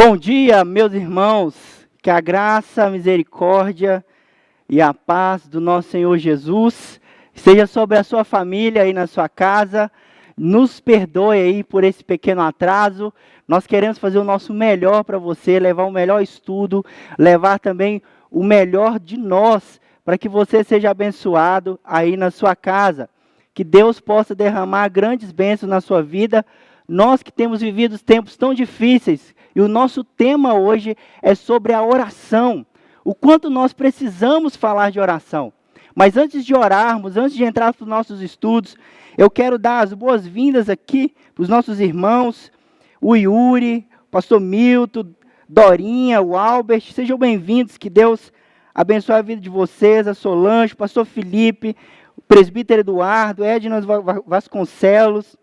Bom dia, meus irmãos, que a graça, a misericórdia e a paz do nosso Senhor Jesus seja sobre a sua família aí na sua casa. Nos perdoe aí por esse pequeno atraso. Nós queremos fazer o nosso melhor para você, levar o melhor estudo, levar também o melhor de nós, para que você seja abençoado aí na sua casa. Que Deus possa derramar grandes bênçãos na sua vida. Nós que temos vivido tempos tão difíceis, e o nosso tema hoje é sobre a oração. O quanto nós precisamos falar de oração. Mas antes de orarmos, antes de entrar para os nossos estudos, eu quero dar as boas-vindas aqui para os nossos irmãos, o Yuri, o pastor Milton, Dorinha, o Albert. Sejam bem-vindos, que Deus abençoe a vida de vocês, a Solange, o pastor Felipe, o presbítero Eduardo, Edna Vasconcelos,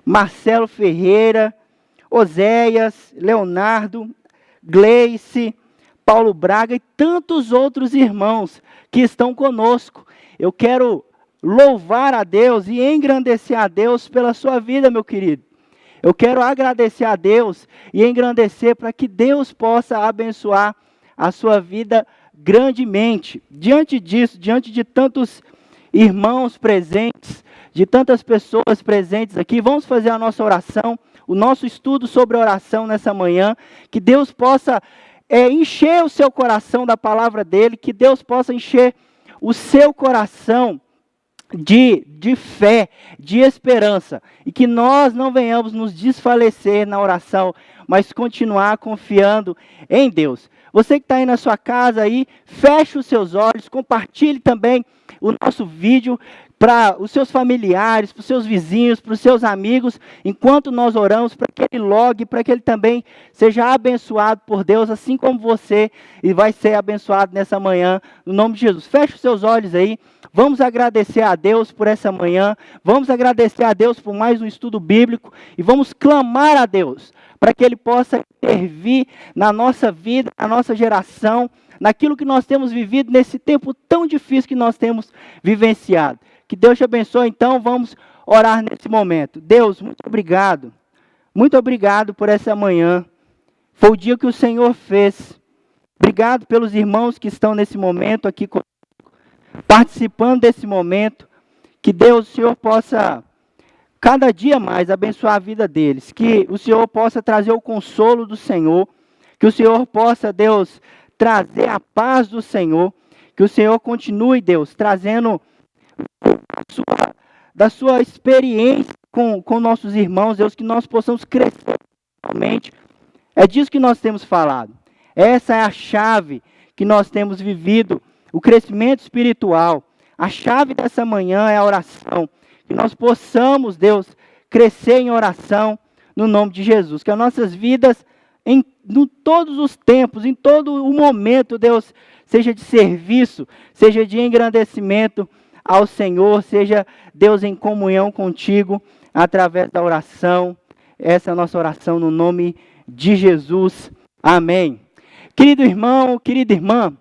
Marcelo Ferreira, Oséias, Leonardo, Gleice, Paulo Braga e tantos outros irmãos que estão conosco. Eu quero louvar a Deus e engrandecer a Deus pela sua vida, meu querido. Eu quero agradecer a Deus e engrandecer para que Deus possa abençoar a sua vida grandemente. Diante disso, diante de tantos irmãos presentes, de tantas pessoas presentes aqui, vamos fazer a nossa oração, o nosso estudo sobre oração nessa manhã, que Deus possa encher o seu coração da palavra dEle, que Deus possa encher o seu coração de fé, de esperança, e que nós não venhamos nos desfalecer na oração, mas continuar confiando em Deus. Você que está aí na sua casa, aí, feche os seus olhos, compartilhe também o nosso vídeo para os seus familiares, para os seus vizinhos, para os seus amigos, enquanto nós oramos, para que ele logue, para que ele também seja abençoado por Deus, assim como você, e vai ser abençoado nessa manhã, no nome de Jesus. Feche os seus olhos aí, vamos agradecer a Deus por essa manhã, vamos agradecer a Deus por mais um estudo bíblico, e vamos clamar a Deus, para que Ele possa intervir na nossa vida, na nossa geração, naquilo que nós temos vivido nesse tempo tão difícil que nós temos vivenciado. Que Deus te abençoe, então vamos orar nesse momento. Deus, muito obrigado por essa manhã. Foi o dia que o Senhor fez. Obrigado pelos irmãos que estão nesse momento aqui participando desse momento. Que Deus, o Senhor possa cada dia mais abençoar a vida deles. Que o Senhor possa trazer o consolo do Senhor. Que o Senhor possa, Deus, trazer a paz do Senhor. Que o Senhor continue, Deus, trazendo da sua experiência com nossos irmãos, Deus, que nós possamos crescer realmente. É disso que nós temos falado. Essa é a chave que nós temos vivido, o crescimento espiritual. A chave dessa manhã é a oração. Que nós possamos, Deus, crescer em oração no nome de Jesus. Que as nossas vidas, em todos os tempos, em todo o momento, Deus, seja de serviço, seja de engrandecimento ao Senhor, seja Deus em comunhão contigo, através da oração. Essa é a nossa oração no nome de Jesus. Amém. Querido irmão, querida irmã,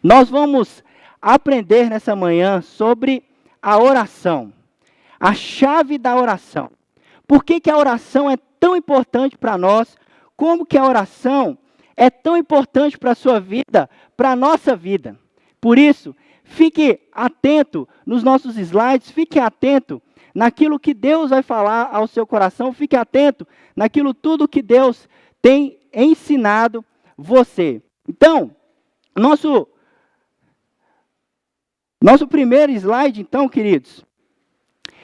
nós vamos aprender nessa manhã sobre a oração, a chave da oração. Por que a oração é tão importante para nós? Como que a oração é tão importante para a sua vida, para a nossa vida? Por isso, fique atento nos nossos slides, fique atento naquilo que Deus vai falar ao seu coração, fique atento naquilo tudo que Deus tem ensinado você. Então, nosso primeiro slide, então, queridos,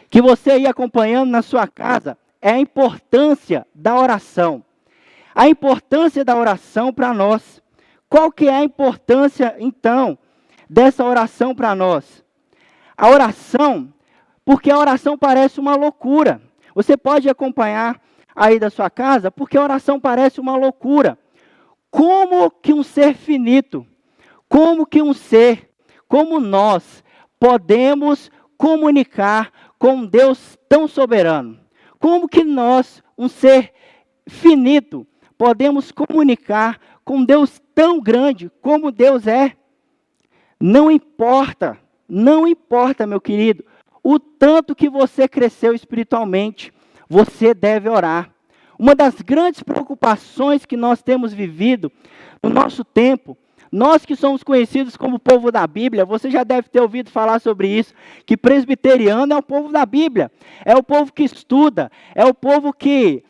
que você ia acompanhando na sua casa, é a importância da oração. A importância da oração para nós. Qual que é a importância, então, dessa oração para nós? A oração, porque a oração parece uma loucura. Você pode acompanhar aí da sua casa, porque a oração parece uma loucura. Como que um ser finito, como que um ser como nós podemos comunicar com um Deus tão soberano? Como que nós, um ser finito, podemos comunicar com um Deus tão grande como Deus é? Não importa, meu querido, o tanto que você cresceu espiritualmente, você deve orar. Uma das grandes preocupações que nós temos vivido no nosso tempo, nós que somos conhecidos como povo da Bíblia, você já deve ter ouvido falar sobre isso, que presbiteriano é o povo da Bíblia, é o povo que estuda, é o povo que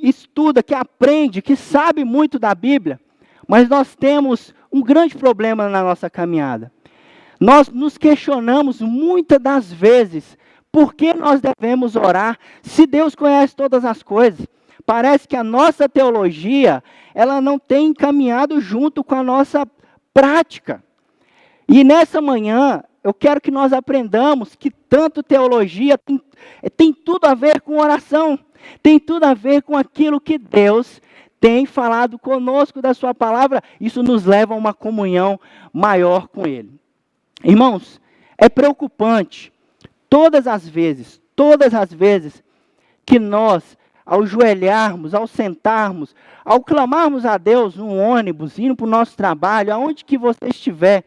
estuda, que aprende, que sabe muito da Bíblia, mas nós temos um grande problema na nossa caminhada. Nós nos questionamos muitas das vezes, por que nós devemos orar se Deus conhece todas as coisas? Parece que a nossa teologia, ela não tem caminhado junto com a nossa prática. E nessa manhã, eu quero que nós aprendamos que tanto teologia tem tudo a ver com oração, tem tudo a ver com aquilo que Deus tem falado conosco da sua palavra. Isso nos leva a uma comunhão maior com Ele. Irmãos, é preocupante todas as vezes que nós, ao joelharmos, ao sentarmos, ao clamarmos a Deus no ônibus, indo para o nosso trabalho, aonde que você estiver,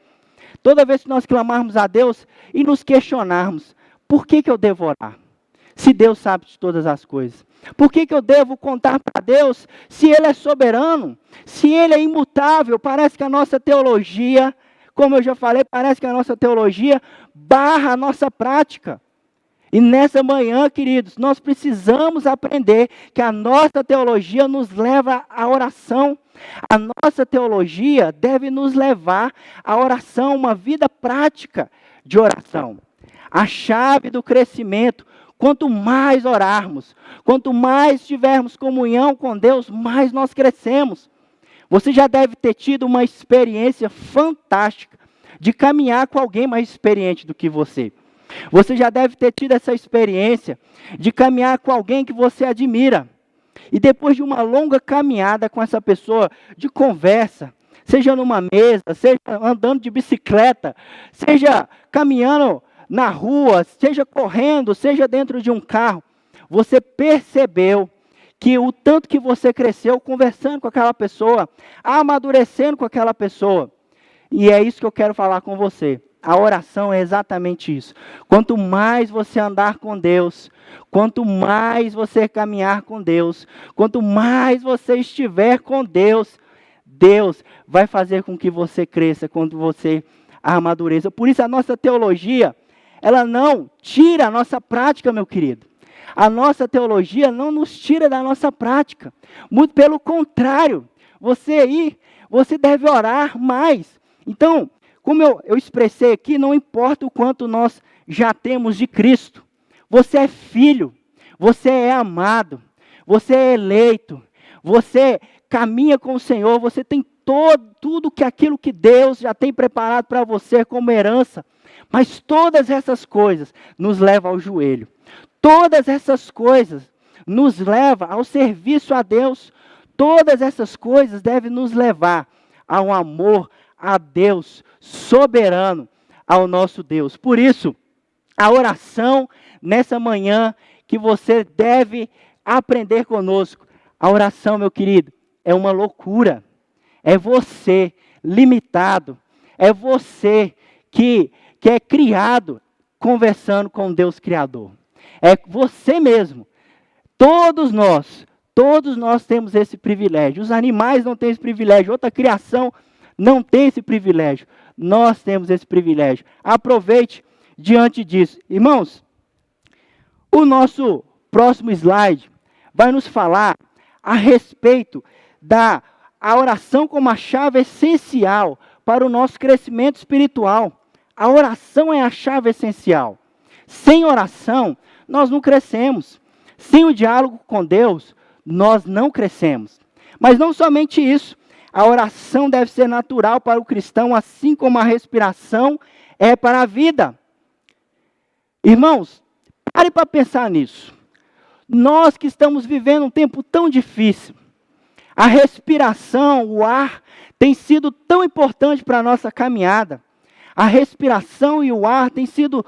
toda vez que nós clamarmos a Deus e nos questionarmos, por que eu devo orar? Se Deus sabe de todas as coisas. Por que eu devo contar para Deus se Ele é soberano? Se Ele é imutável? Parece que a nossa teologia, como eu já falei, parece que a nossa teologia barra a nossa prática. E nessa manhã, queridos, nós precisamos aprender que a nossa teologia nos leva à oração. A nossa teologia deve nos levar à oração, uma vida prática de oração. A chave do crescimento, quanto mais orarmos, quanto mais tivermos comunhão com Deus, mais nós crescemos. Você já deve ter tido uma experiência fantástica de caminhar com alguém mais experiente do que você. Você já deve ter tido essa experiência de caminhar com alguém que você admira. E depois de uma longa caminhada com essa pessoa, de conversa, seja numa mesa, seja andando de bicicleta, seja caminhando na rua, seja correndo, seja dentro de um carro, você percebeu que o tanto que você cresceu conversando com aquela pessoa, amadurecendo com aquela pessoa. E é isso que eu quero falar com você. A oração é exatamente isso. Quanto mais você andar com Deus, quanto mais você caminhar com Deus, quanto mais você estiver com Deus, Deus vai fazer com que você cresça, quando você amadureça. Por isso a nossa teologia, ela não tira a nossa prática, meu querido. A nossa teologia não nos tira da nossa prática. Muito pelo contrário, você deve orar mais. Então, como eu expressei aqui, não importa o quanto nós já temos de Cristo. Você é filho, você é amado, você é eleito, você caminha com o Senhor, você tem tudo aquilo que Deus já tem preparado para você como herança. Mas todas essas coisas nos levam ao joelho. Todas essas coisas nos levam ao serviço a Deus. Todas essas coisas devem nos levar ao amor a Deus soberano, ao nosso Deus. Por isso, a oração nessa manhã que você deve aprender conosco. A oração, meu querido, é uma loucura. É você limitado. É você que é criado conversando com Deus Criador. É você mesmo. Todos nós temos esse privilégio. Os animais não têm esse privilégio. Outra criação não tem esse privilégio. Nós temos esse privilégio. Aproveite diante disso. Irmãos, o nosso próximo slide vai nos falar a respeito da oração como a chave essencial para o nosso crescimento espiritual. A oração é a chave essencial. Sem oração, nós não crescemos. Sem o diálogo com Deus, nós não crescemos. Mas não somente isso. A oração deve ser natural para o cristão, assim como a respiração é para a vida. Irmãos, pare para pensar nisso. Nós que estamos vivendo um tempo tão difícil, a respiração, o ar, tem sido tão importante para a nossa caminhada. A respiração e o ar têm sido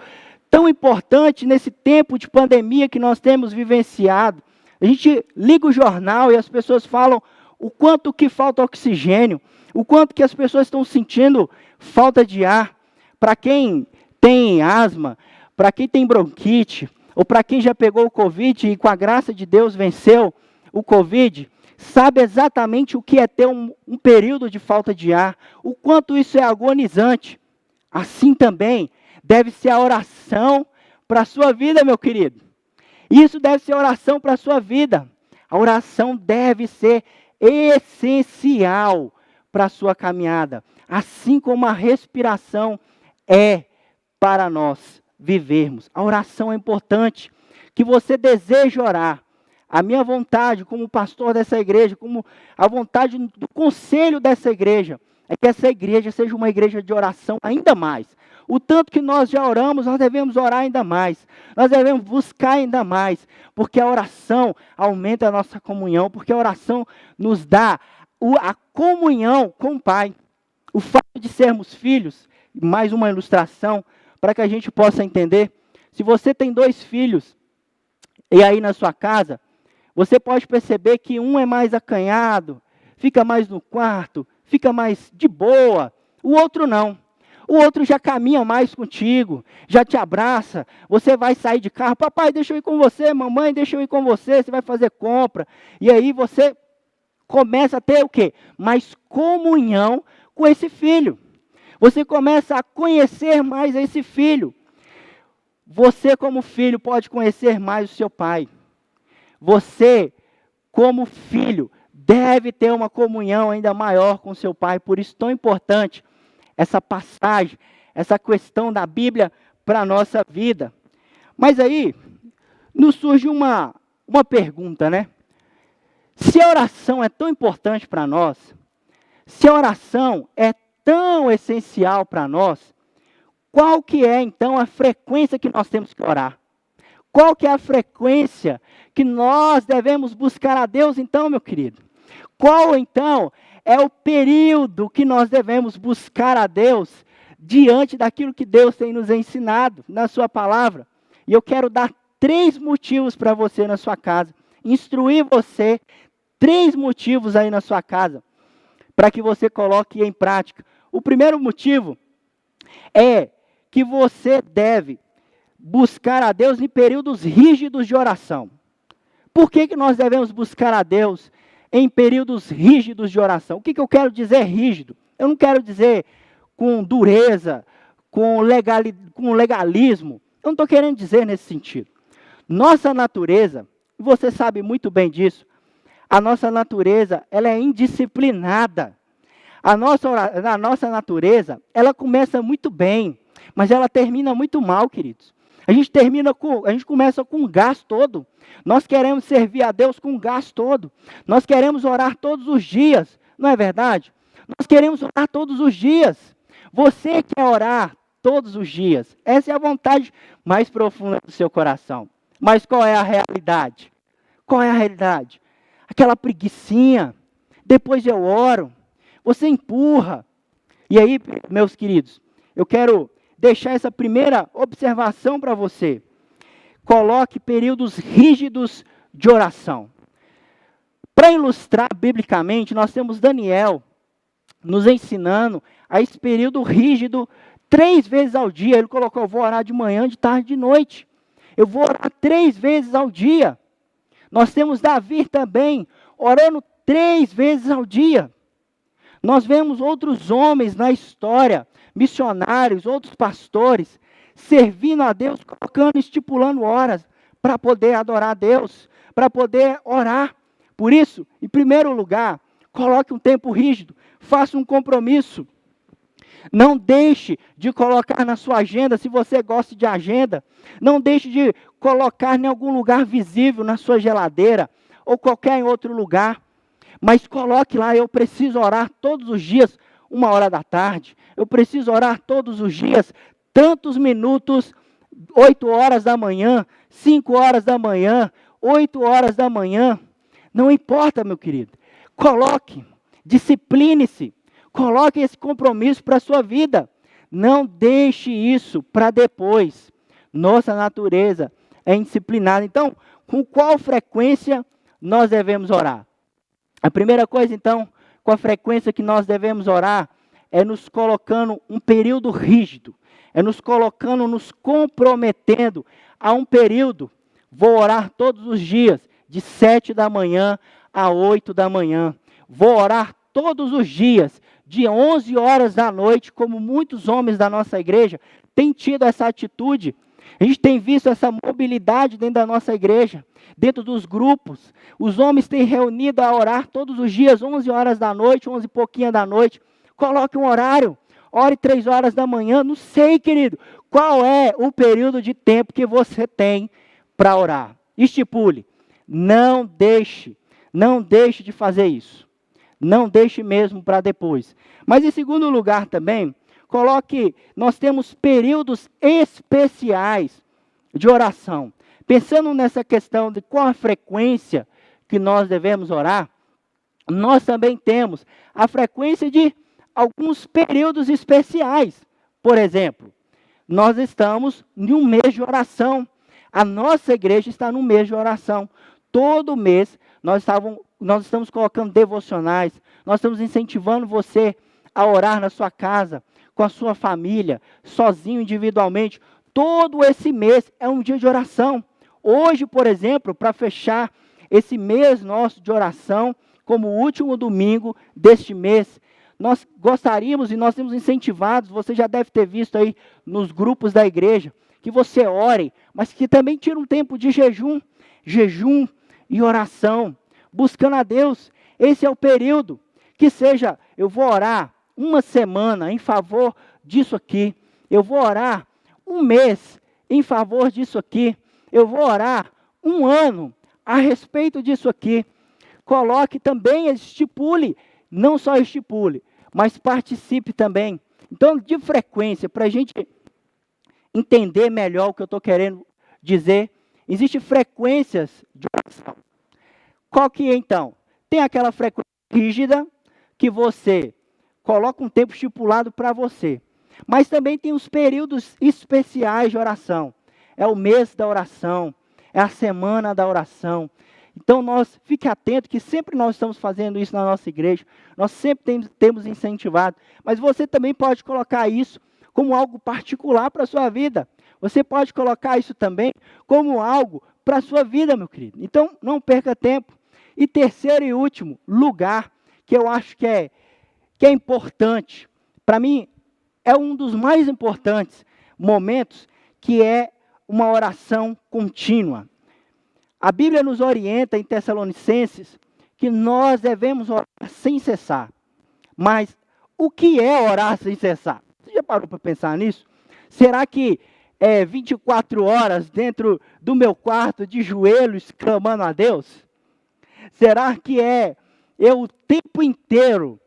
tão importante nesse tempo de pandemia que nós temos vivenciado. A gente liga o jornal e as pessoas falam o quanto que falta oxigênio, o quanto que as pessoas estão sentindo falta de ar. Para quem tem asma, para quem tem bronquite, ou para quem já pegou o Covid e com a graça de Deus venceu, o Covid, sabe exatamente o que é ter um período de falta de ar, o quanto isso é agonizante. Assim também deve ser a oração para a sua vida, meu querido. Isso deve ser oração para a sua vida. A oração deve ser essencial para a sua caminhada, assim como a respiração é para nós vivermos. A oração é importante, que você deseje orar. A minha vontade como pastor dessa igreja, como a vontade do conselho dessa igreja, é que essa igreja seja uma igreja de oração ainda mais. O tanto que nós já oramos, nós devemos orar ainda mais. Nós devemos buscar ainda mais, porque a oração aumenta a nossa comunhão, porque a oração nos dá a comunhão com o Pai. O fato de sermos filhos, mais uma ilustração, para que a gente possa entender. Se você tem 2 filhos, e aí na sua casa, você pode perceber que um é mais acanhado, fica mais no quarto, fica mais de boa, o outro não. O outro já caminha mais contigo, já te abraça, você vai sair de carro, papai, deixa eu ir com você, mamãe, deixa eu ir com você, você vai fazer compra. E aí você começa a ter o quê? Mais comunhão com esse filho. Você começa a conhecer mais esse filho. Você, como filho, pode conhecer mais o seu pai. Você, como filho, deve ter uma comunhão ainda maior com o seu pai. Por isso, tão importante essa passagem, essa questão da Bíblia para a nossa vida. Mas aí, nos surge uma pergunta, né? Se a oração é tão importante para nós, se a oração é tão essencial para nós, qual que é, então, a frequência que nós temos que orar? Qual que é a frequência que nós devemos buscar a Deus, então, meu querido? Qual, então, é o período que nós devemos buscar a Deus diante daquilo que Deus tem nos ensinado na sua palavra? E eu quero dar 3 motivos para você na sua casa, instruir você 3 motivos aí na sua casa, para que você coloque em prática. O primeiro motivo é que você deve buscar a Deus em períodos rígidos de oração. Por que nós devemos buscar a Deus em períodos rígidos de oração? O que eu quero dizer rígido? Eu não quero dizer com dureza, com legalismo. Eu não estou querendo dizer nesse sentido. Nossa natureza, você sabe muito bem disso, a nossa natureza, ela é indisciplinada. A nossa natureza, ela começa muito bem, mas ela termina muito mal, queridos. A gente começa com o gás todo. Nós queremos servir a Deus com o gás todo. Nós queremos orar todos os dias, não é verdade? Nós queremos orar todos os dias. Você quer orar todos os dias. Essa é a vontade mais profunda do seu coração. Mas qual é a realidade? Qual é a realidade? Aquela preguicinha. Depois eu oro. Você empurra. E aí, meus queridos, eu quero deixar essa primeira observação para você. Coloque períodos rígidos de oração. Para ilustrar biblicamente, nós temos Daniel nos ensinando a esse período rígido 3 vezes ao dia. Ele colocou, eu vou orar de manhã, de tarde, de noite. Eu vou orar 3 vezes ao dia. Nós temos Davi também, orando 3 vezes ao dia. Nós vemos outros homens na história, missionários, outros pastores, servindo a Deus, colocando, estipulando horas para poder adorar a Deus, para poder orar. Por isso, em primeiro lugar, coloque um tempo rígido, faça um compromisso. Não deixe de colocar na sua agenda, se você gosta de agenda, não deixe de colocar em algum lugar visível, na sua geladeira, ou qualquer outro lugar. Mas coloque lá, eu preciso orar todos os dias, 1h da tarde. Eu preciso orar todos os dias, tantos minutos, 8 horas da manhã, 5 horas da manhã, 8 horas da manhã. Não importa, meu querido. Coloque, discipline-se. Coloque esse compromisso para a sua vida. Não deixe isso para depois. Nossa natureza é indisciplinada. Então, com qual frequência nós devemos orar? A primeira coisa, então, com a frequência que nós devemos orar, é nos colocando um período rígido, é nos colocando, nos comprometendo a um período. Vou orar todos os dias, de 7 da manhã a 8 da manhã. Vou orar todos os dias, de 11 horas da noite, como muitos homens da nossa igreja têm tido essa atitude. A gente tem visto essa mobilidade dentro da nossa igreja, dentro dos grupos. Os homens têm reunido a orar todos os dias, 11 horas da noite, 11 e pouquinho da noite. Coloque um horário, ore 3 horas da manhã, não sei, querido, qual é o período de tempo que você tem para orar. Estipule, não deixe de fazer isso. Não deixe mesmo para depois. Mas em segundo lugar também, coloque, nós temos períodos especiais de oração. Pensando nessa questão de qual a frequência que nós devemos orar, nós também temos a frequência de alguns períodos especiais. Por exemplo, nós estamos em um mês de oração. A nossa igreja está no mês de oração. Todo mês nós estamos colocando devocionais, nós estamos incentivando você a orar na sua casa, com a sua família, sozinho, individualmente. Todo esse mês é um dia de oração. Hoje, por exemplo, para fechar esse mês nosso de oração, como o último domingo deste mês, nós gostaríamos e nós temos incentivados, você já deve ter visto aí nos grupos da igreja, que você ore, mas que também tire um tempo de jejum e oração, buscando a Deus. Esse é o período, que seja, eu vou orar uma semana em favor disso aqui, eu vou orar um mês em favor disso aqui, eu vou orar um ano a respeito disso aqui. Coloque também, estipule, não só estipule, mas participe também. Então, de frequência, para a gente entender melhor o que eu estou querendo dizer, existem frequências de oração. Qual que é, então? Tem aquela frequência rígida, que você coloca um tempo estipulado para você. Mas também tem os períodos especiais de oração. É o mês da oração, é a semana da oração. Então, fique atento que sempre nós estamos fazendo isso na nossa igreja. Nós sempre temos incentivado. Mas você também pode colocar isso como algo particular para a sua vida. Você pode colocar isso também como algo para a sua vida, meu querido. Então, não perca tempo. E terceiro e último lugar, que eu acho que é importante, para mim, é um dos mais importantes momentos, que é uma oração contínua. A Bíblia nos orienta em Tessalonicenses que nós devemos orar sem cessar. Mas o que é orar sem cessar? Você já parou para pensar nisso? Será que é 24 horas dentro do meu quarto de joelhos clamando a Deus? Será que é eu o tempo inteiro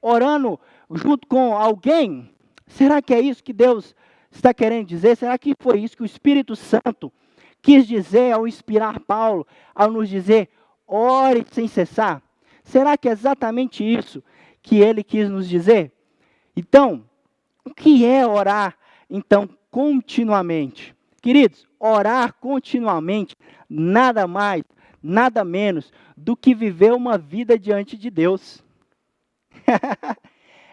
orando junto com alguém? Será que é isso que Deus está querendo dizer? Será que foi isso que o Espírito Santo quis dizer ao inspirar Paulo, ao nos dizer, ore sem cessar? Será que é exatamente isso que ele quis nos dizer? Então, o que é orar, então, continuamente? Queridos, orar continuamente, nada mais, nada menos do que viver uma vida diante de Deus.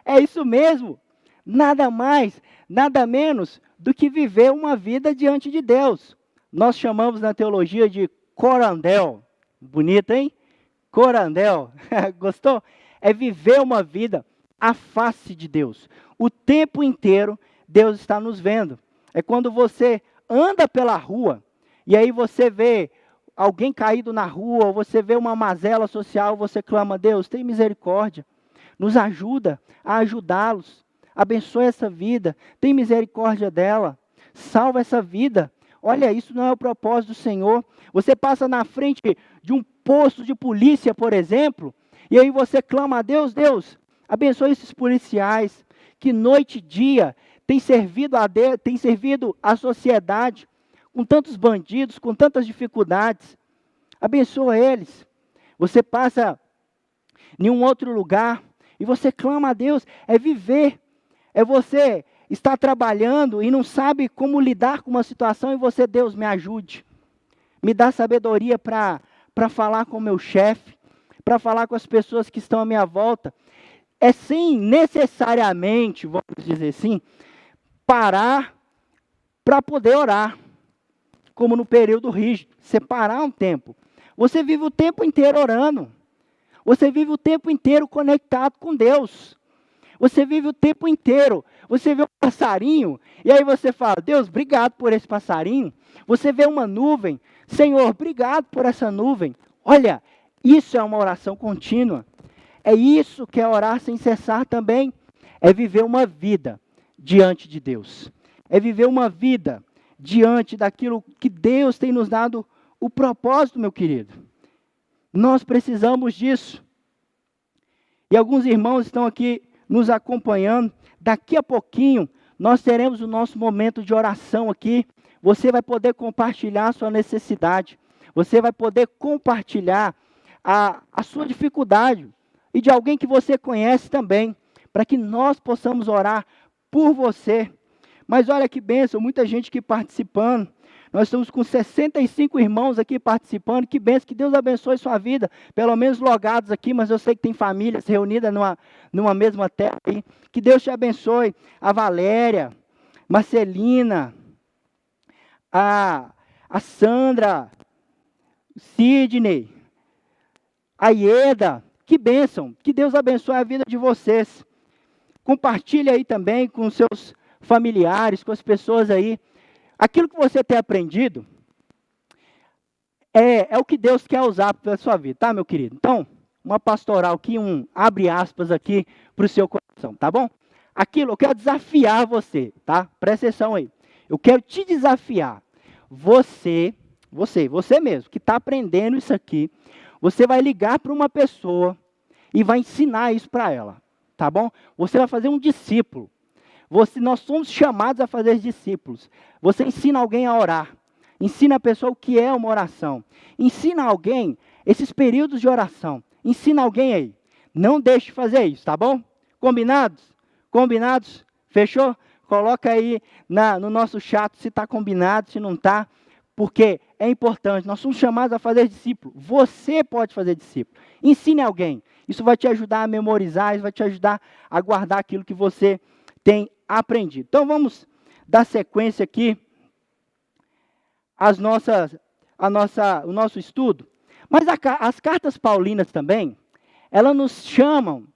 É isso mesmo, nada mais, nada menos do que viver uma vida diante de Deus. Nós chamamos na teologia de corandel. Bonito, hein? Corandel. Gostou? É viver uma vida à face de Deus. O tempo inteiro Deus está nos vendo. É quando você anda pela rua e aí você vê alguém caído na rua, ou você vê uma mazela social, você clama, Deus, tem misericórdia. Nos ajuda a ajudá-los. Abençoe essa vida. Tem misericórdia dela. Salva essa vida. Olha, isso não é o propósito do Senhor. Você passa na frente de um posto de polícia, por exemplo, e aí você clama a Deus, Deus, abençoe esses policiais, que noite e dia tem servido a sociedade, com tantos bandidos, com tantas dificuldades. Abençoa eles. Você passa em um outro lugar, e você clama a Deus, é viver, é você está trabalhando e não sabe como lidar com uma situação e você, Deus, me ajude. Me dá sabedoria para falar com o meu chefe, para falar com as pessoas que estão à minha volta. É sem necessariamente, vamos dizer assim, parar para poder orar. como no período rígido, separar um tempo. Você vive o tempo inteiro orando. Você vive o tempo inteiro conectado com Deus. Você vive o tempo inteiro. Você vê um passarinho, e aí você fala, Deus, obrigado por esse passarinho. Você vê uma nuvem, Senhor, obrigado por essa nuvem. Olha, isso é uma oração contínua. É isso que é orar sem cessar também. É viver uma vida diante de Deus. É viver uma vida diante daquilo que Deus tem nos dado o propósito, meu querido. Nós precisamos disso. E alguns irmãos estão aqui nos acompanhando. Daqui a pouquinho, nós teremos o nosso momento de oração aqui. Você vai poder compartilhar a sua necessidade. Você vai poder compartilhar a sua dificuldade. E de alguém que você conhece também. Para que nós possamos orar por você. Mas olha que bênção, muita gente aqui participando. Nós estamos com 65 irmãos aqui participando. Que bênção, que Deus abençoe sua vida. Pelo menos logados aqui, mas eu sei que tem famílias reunidas numa mesma terra aí. Que Deus te abençoe. A Valéria, Marcelina, a Sandra, Sidney, a Ieda. Que bênção, que Deus abençoe a vida de vocês. Compartilhe aí também com os seus familiares, com as pessoas aí. Aquilo que você tem aprendido é o que Deus quer usar para a sua vida, tá, meu querido? Então, uma pastoral aqui, abre aspas aqui para o seu coração, tá bom? Aquilo, eu quero desafiar você, tá? Presta atenção aí. Eu quero te desafiar. Você mesmo, que está aprendendo isso aqui, você vai ligar para uma pessoa e vai ensinar isso para ela, tá bom? Você vai fazer um discípulo. Nós somos chamados a fazer discípulos. Você ensina alguém a orar. Ensina a pessoa o que é uma oração. Ensina alguém esses períodos de oração. Ensina alguém aí. Não deixe de fazer isso, tá bom? Combinados? Combinados? Fechou? Coloca aí no nosso chat se está combinado, se não está. Porque é importante. Nós somos chamados a fazer discípulo. Você pode fazer discípulo. Ensine alguém. Isso vai te ajudar a memorizar, isso vai te ajudar a guardar aquilo que você tem aprendido. Então vamos dar sequência aqui o nosso estudo. Mas as cartas paulinas também, elas nos chamam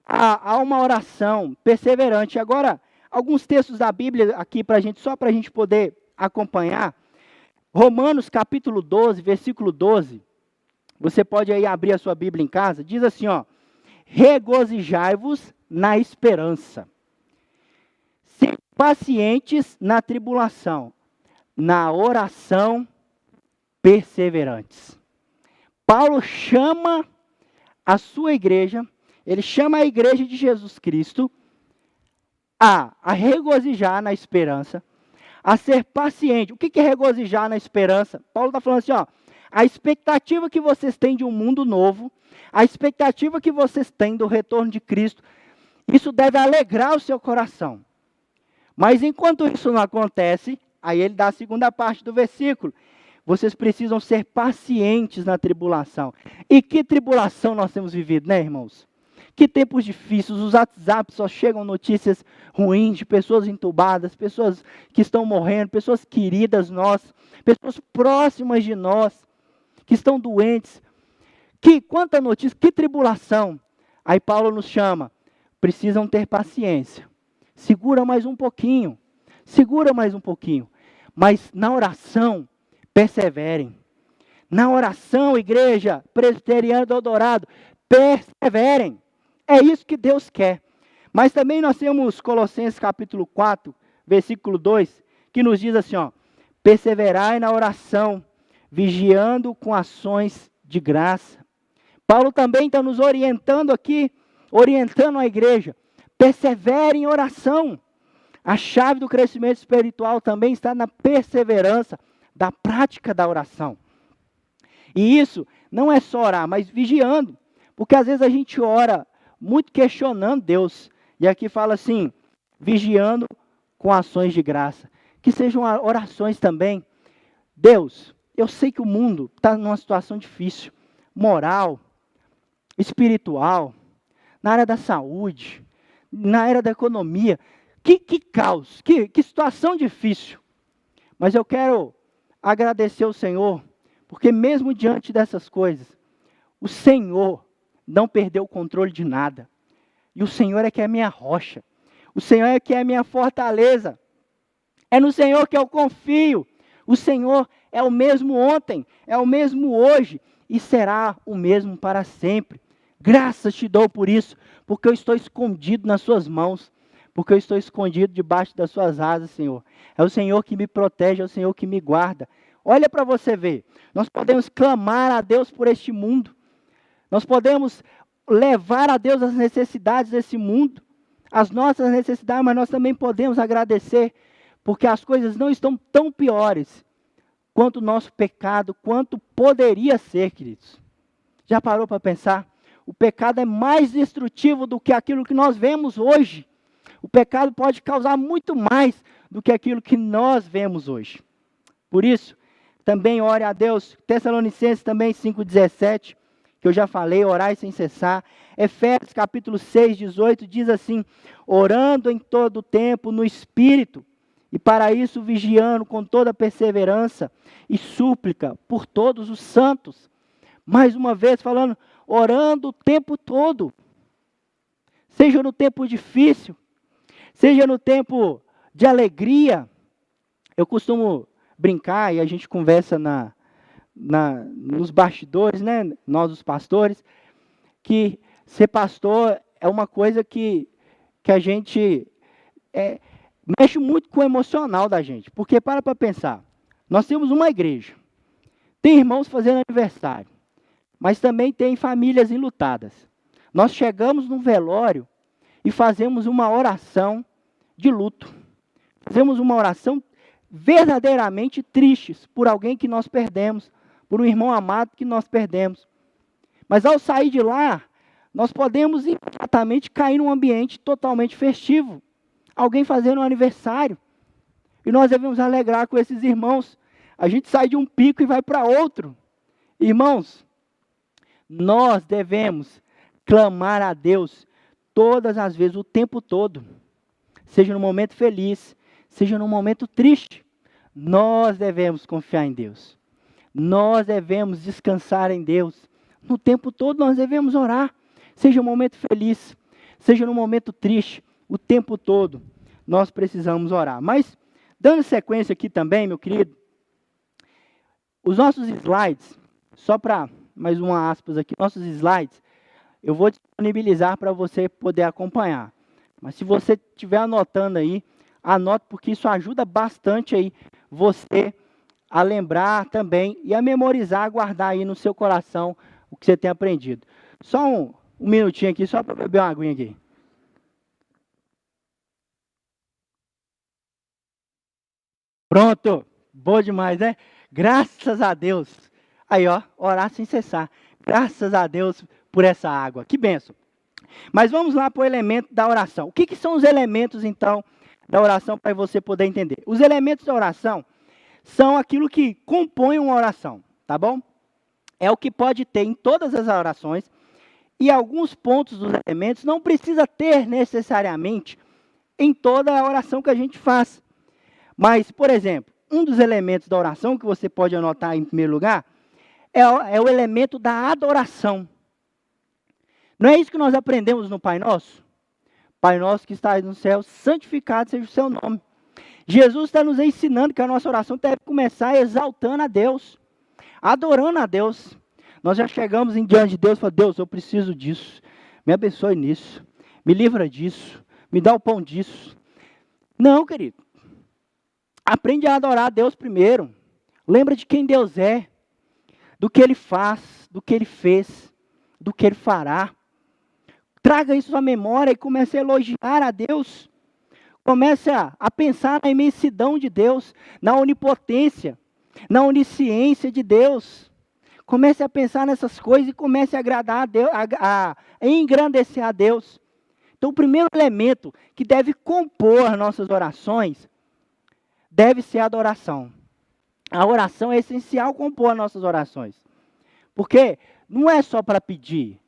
a uma oração perseverante. Agora, alguns textos da Bíblia aqui só para a gente poder acompanhar. Romanos capítulo 12, versículo 12. Você pode aí abrir a sua Bíblia em casa. Diz assim, ó. Regozijai-vos na esperança. Pacientes na tribulação, na oração perseverantes. Paulo chama a sua igreja, ele chama a igreja de Jesus Cristo a regozijar na esperança, a ser paciente. O que é regozijar na esperança? Paulo está falando assim, ó, a expectativa que vocês têm de um mundo novo, a expectativa que vocês têm do retorno de Cristo, isso deve alegrar o seu coração. Mas enquanto isso não acontece, aí ele dá a segunda parte do versículo. Vocês precisam ser pacientes na tribulação. E que tribulação nós temos vivido, né, irmãos? Que tempos difíceis. Os WhatsApp só chegam notícias ruins de pessoas entubadas, pessoas que estão morrendo, pessoas queridas nós, pessoas próximas de nós, que estão doentes. Quanta notícia, que tribulação. Aí Paulo nos chama, precisam ter paciência. Segura mais um pouquinho. Segura mais um pouquinho. Mas na oração, perseverem. Na oração, igreja presbiteriana do Eldorado, perseverem. É isso que Deus quer. Mas também nós temos Colossenses capítulo 4, versículo 2, que nos diz assim, ó. Perseverai na oração, vigiando com ações de graça. Paulo também está nos orientando aqui, orientando a igreja. Persevere em oração. A chave do crescimento espiritual também está na perseverança, da prática da oração. E isso não é só orar, mas vigiando. Porque às vezes a gente ora muito questionando Deus. E aqui fala assim, vigiando com ações de graça. Que sejam orações também. Deus, eu sei que o mundo está numa situação difícil. Moral, espiritual, na área da saúde, na área da economia. Que caos, que situação difícil. Mas eu quero agradecer ao Senhor, porque mesmo diante dessas coisas, o Senhor não perdeu o controle de nada. E o Senhor é que é a minha rocha. O Senhor é que é a minha fortaleza. É no Senhor que eu confio. O Senhor é o mesmo ontem, é o mesmo hoje e será o mesmo para sempre. Graças te dou por isso, porque eu estou escondido nas suas mãos, porque eu estou escondido debaixo das suas asas, Senhor. É o Senhor que me protege, é o Senhor que me guarda. Olha para você ver, nós podemos clamar a Deus por este mundo, nós podemos levar a Deus as necessidades desse mundo, as nossas necessidades, mas nós também podemos agradecer, porque as coisas não estão tão piores quanto o nosso pecado, quanto poderia ser, queridos. Já parou para pensar? O pecado é mais destrutivo do que aquilo que nós vemos hoje. O pecado pode causar muito mais do que aquilo que nós vemos hoje. Por isso, também ore a Deus. Tessalonicenses também 5,17, que eu já falei, orai sem cessar. Efésios capítulo 6, 18, diz assim: orando em todo o tempo no Espírito, e para isso vigiando com toda perseverança e súplica por todos os santos. Mais uma vez falando, orando o tempo todo. Seja no tempo difícil, seja no tempo de alegria. Eu costumo brincar e a gente conversa nos bastidores, né? Nós os pastores, que ser pastor é uma coisa que a gente mexe muito com o emocional da gente. Porque para pensar, nós temos uma igreja, tem irmãos fazendo aniversário, mas também tem famílias enlutadas. Nós chegamos num velório e fazemos uma oração de luto. Fazemos uma oração verdadeiramente tristes por alguém que nós perdemos, por um irmão amado que nós perdemos. Mas ao sair de lá, nós podemos imediatamente cair num ambiente totalmente festivo. Alguém fazendo um aniversário. E nós devemos alegrar com esses irmãos. A gente sai de um pico e vai para outro. Irmãos, nós devemos clamar a Deus todas as vezes, o tempo todo. Seja no momento feliz, seja no momento triste. Nós devemos confiar em Deus. Nós devemos descansar em Deus. No tempo todo nós devemos orar. Seja no momento feliz, seja no momento triste, o tempo todo nós precisamos orar. Mas, dando sequência aqui também, meu querido, os nossos slides, só para mais uma aspas aqui, nossos slides, eu vou disponibilizar para você poder acompanhar. Mas se você estiver anotando aí, anote, porque isso ajuda bastante aí você a lembrar também e a memorizar, a guardar aí no seu coração o que você tem aprendido. Só um minutinho aqui, só para beber uma aguinha aqui. Pronto, boa demais, né? Graças a Deus. Aí, ó, orar sem cessar. Graças a Deus por essa água. Que bênção. Mas vamos lá para o elemento da oração. O que são os elementos, então, da oração para você poder entender? Os elementos da oração são aquilo que compõe uma oração, tá bom? É o que pode ter em todas as orações. E alguns pontos dos elementos não precisa ter necessariamente em toda a oração que a gente faz. Mas, por exemplo, um dos elementos da oração que você pode anotar em primeiro lugar é o elemento da adoração. Não é isso que nós aprendemos no Pai Nosso? Pai Nosso que está no céu, santificado seja o seu nome. Jesus está nos ensinando que a nossa oração deve começar exaltando a Deus, adorando a Deus. Nós já chegamos em diante de Deus e falamos: Deus, eu preciso disso, me abençoe nisso, me livra disso, me dá o pão disso. Não, querido. Aprende a adorar a Deus primeiro. Lembra de quem Deus é, do que Ele faz, do que Ele fez, do que Ele fará. Traga isso à memória e comece a elogiar a Deus. Comece a pensar na imensidão de Deus, na onipotência, na onisciência de Deus. Comece a pensar nessas coisas e comece a agradar a Deus, a engrandecer a Deus. Então, o primeiro elemento que deve compor nossas orações deve ser a adoração. A oração é essencial compor nossas orações. Porque não é só para pedir.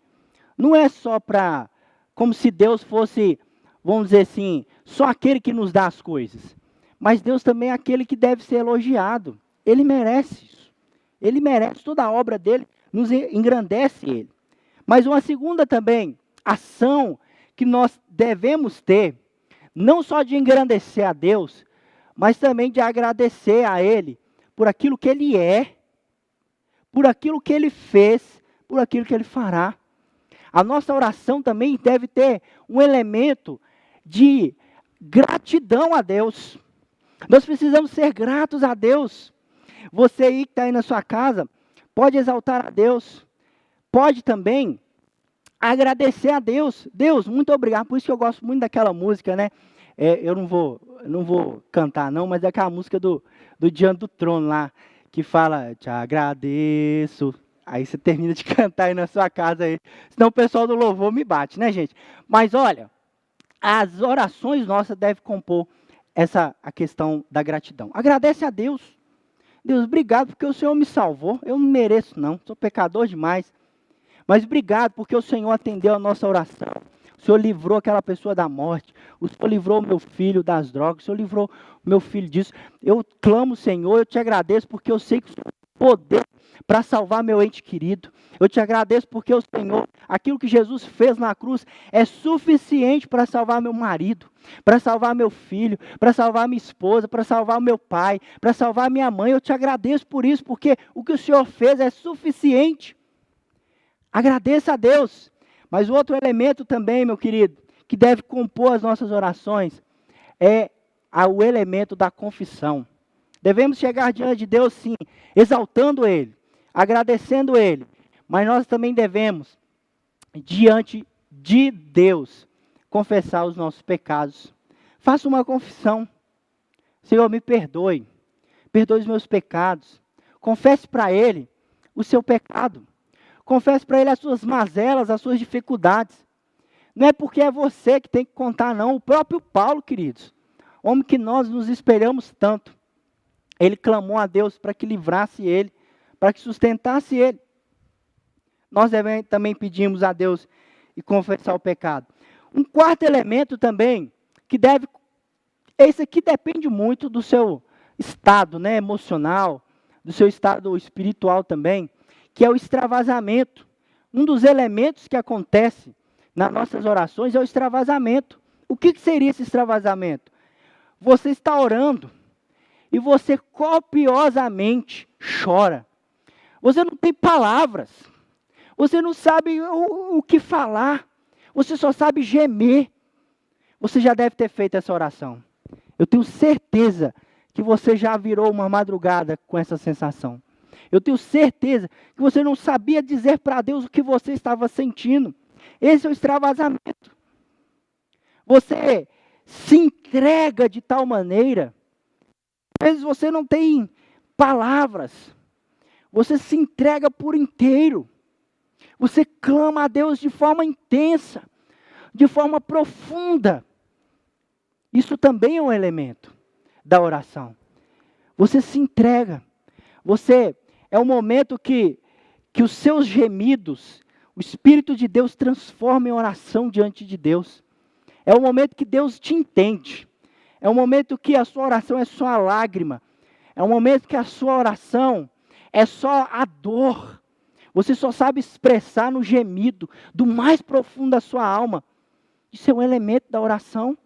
Não é só para, como se Deus fosse, vamos dizer assim, só aquele que nos dá as coisas. Mas Deus também é aquele que deve ser elogiado. Ele merece isso. Ele merece, toda a obra dele nos engrandece ele. Mas uma segunda também ação que nós devemos ter, não só de engrandecer a Deus, mas também de agradecer a Ele por aquilo que Ele é, por aquilo que Ele fez, por aquilo que Ele fará. A nossa oração também deve ter um elemento de gratidão a Deus. Nós precisamos ser gratos a Deus. Você aí que está aí na sua casa, pode exaltar a Deus, pode também agradecer a Deus. Deus, muito obrigado. Por isso que eu gosto muito daquela música, né? Eu não vou cantar não, mas é aquela música do Diante do Trono lá, que fala, te agradeço. Aí você termina de cantar aí na sua casa aí. Senão o pessoal do louvor me bate, né, gente? Mas olha, as orações nossas devem compor a questão da gratidão. Agradece a Deus. Deus, obrigado porque o Senhor me salvou. Eu não mereço não, sou pecador demais. Mas obrigado porque o Senhor atendeu a nossa oração. O Senhor livrou aquela pessoa da morte. O Senhor livrou o meu filho das drogas. O Senhor livrou o meu filho disso. Eu clamo, Senhor, eu te agradeço porque eu sei que o Senhor tem poder para salvar meu ente querido. Eu te agradeço porque o Senhor, aquilo que Jesus fez na cruz, é suficiente para salvar meu marido, para salvar meu filho, para salvar minha esposa, para salvar meu pai, para salvar minha mãe. Eu te agradeço por isso, porque o que o Senhor fez é suficiente. Agradeça a Deus. Mas o outro elemento também, meu querido, que deve compor as nossas orações, é o elemento da confissão. Devemos chegar diante de Deus, sim, exaltando Ele, agradecendo Ele, mas nós também devemos, diante de Deus, confessar os nossos pecados. Faça uma confissão. Senhor, me perdoe os meus pecados. Confesse para Ele o seu pecado. Confesse para Ele as suas mazelas, as suas dificuldades. Não é porque é você que tem que contar, não. O próprio Paulo, queridos, homem que nós nos espelhamos tanto, ele clamou a Deus para que livrasse ele, para que sustentasse ele. Nós também pedimos a Deus e confessar o pecado. Um quarto elemento também, esse aqui depende muito do seu estado, né, emocional, do seu estado espiritual também, que é o extravasamento. Um dos elementos que acontece nas nossas orações é o extravasamento. O que seria esse extravasamento? Você está orando e você copiosamente chora. Você não tem palavras. Você não sabe o que falar. Você só sabe gemer. Você já deve ter feito essa oração. Eu tenho certeza que você já virou uma madrugada com essa sensação. Eu tenho certeza que você não sabia dizer para Deus o que você estava sentindo. Esse é o extravasamento. Você se entrega de tal maneira. Às vezes você não tem palavras. Você se entrega por inteiro. Você clama a Deus de forma intensa, de forma profunda. Isso também é um elemento da oração. Você se entrega. É o momento que os seus gemidos, o Espírito de Deus transforma em oração diante de Deus. É o momento que Deus te entende. É o momento que a sua oração é só a lágrima. É o momento que a sua oração é só a dor. Você só sabe expressar no gemido do mais profundo da sua alma. Isso é um elemento da oração.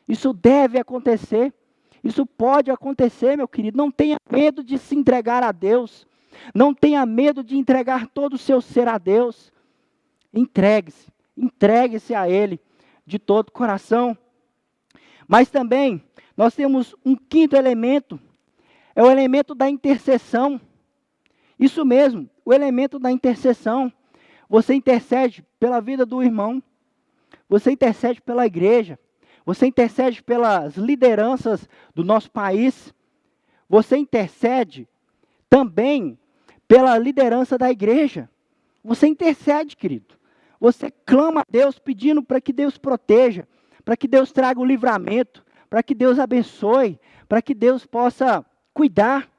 Isso deve acontecer. Isso pode acontecer, meu querido. Não tenha medo de se entregar a Deus. Não tenha medo de entregar todo o seu ser a Deus. Entregue-se. Entregue-se a Ele de todo o coração. Mas também, nós temos um quinto elemento. É o elemento da intercessão. Isso mesmo, o elemento da intercessão. Você intercede pela vida do irmão. Você intercede pela igreja. Você intercede pelas lideranças do nosso país. Você intercede também pela liderança da igreja. Você intercede, querido. Você clama a Deus pedindo para que Deus proteja, para que Deus traga o livramento, para que Deus abençoe, para que Deus possa cuidar.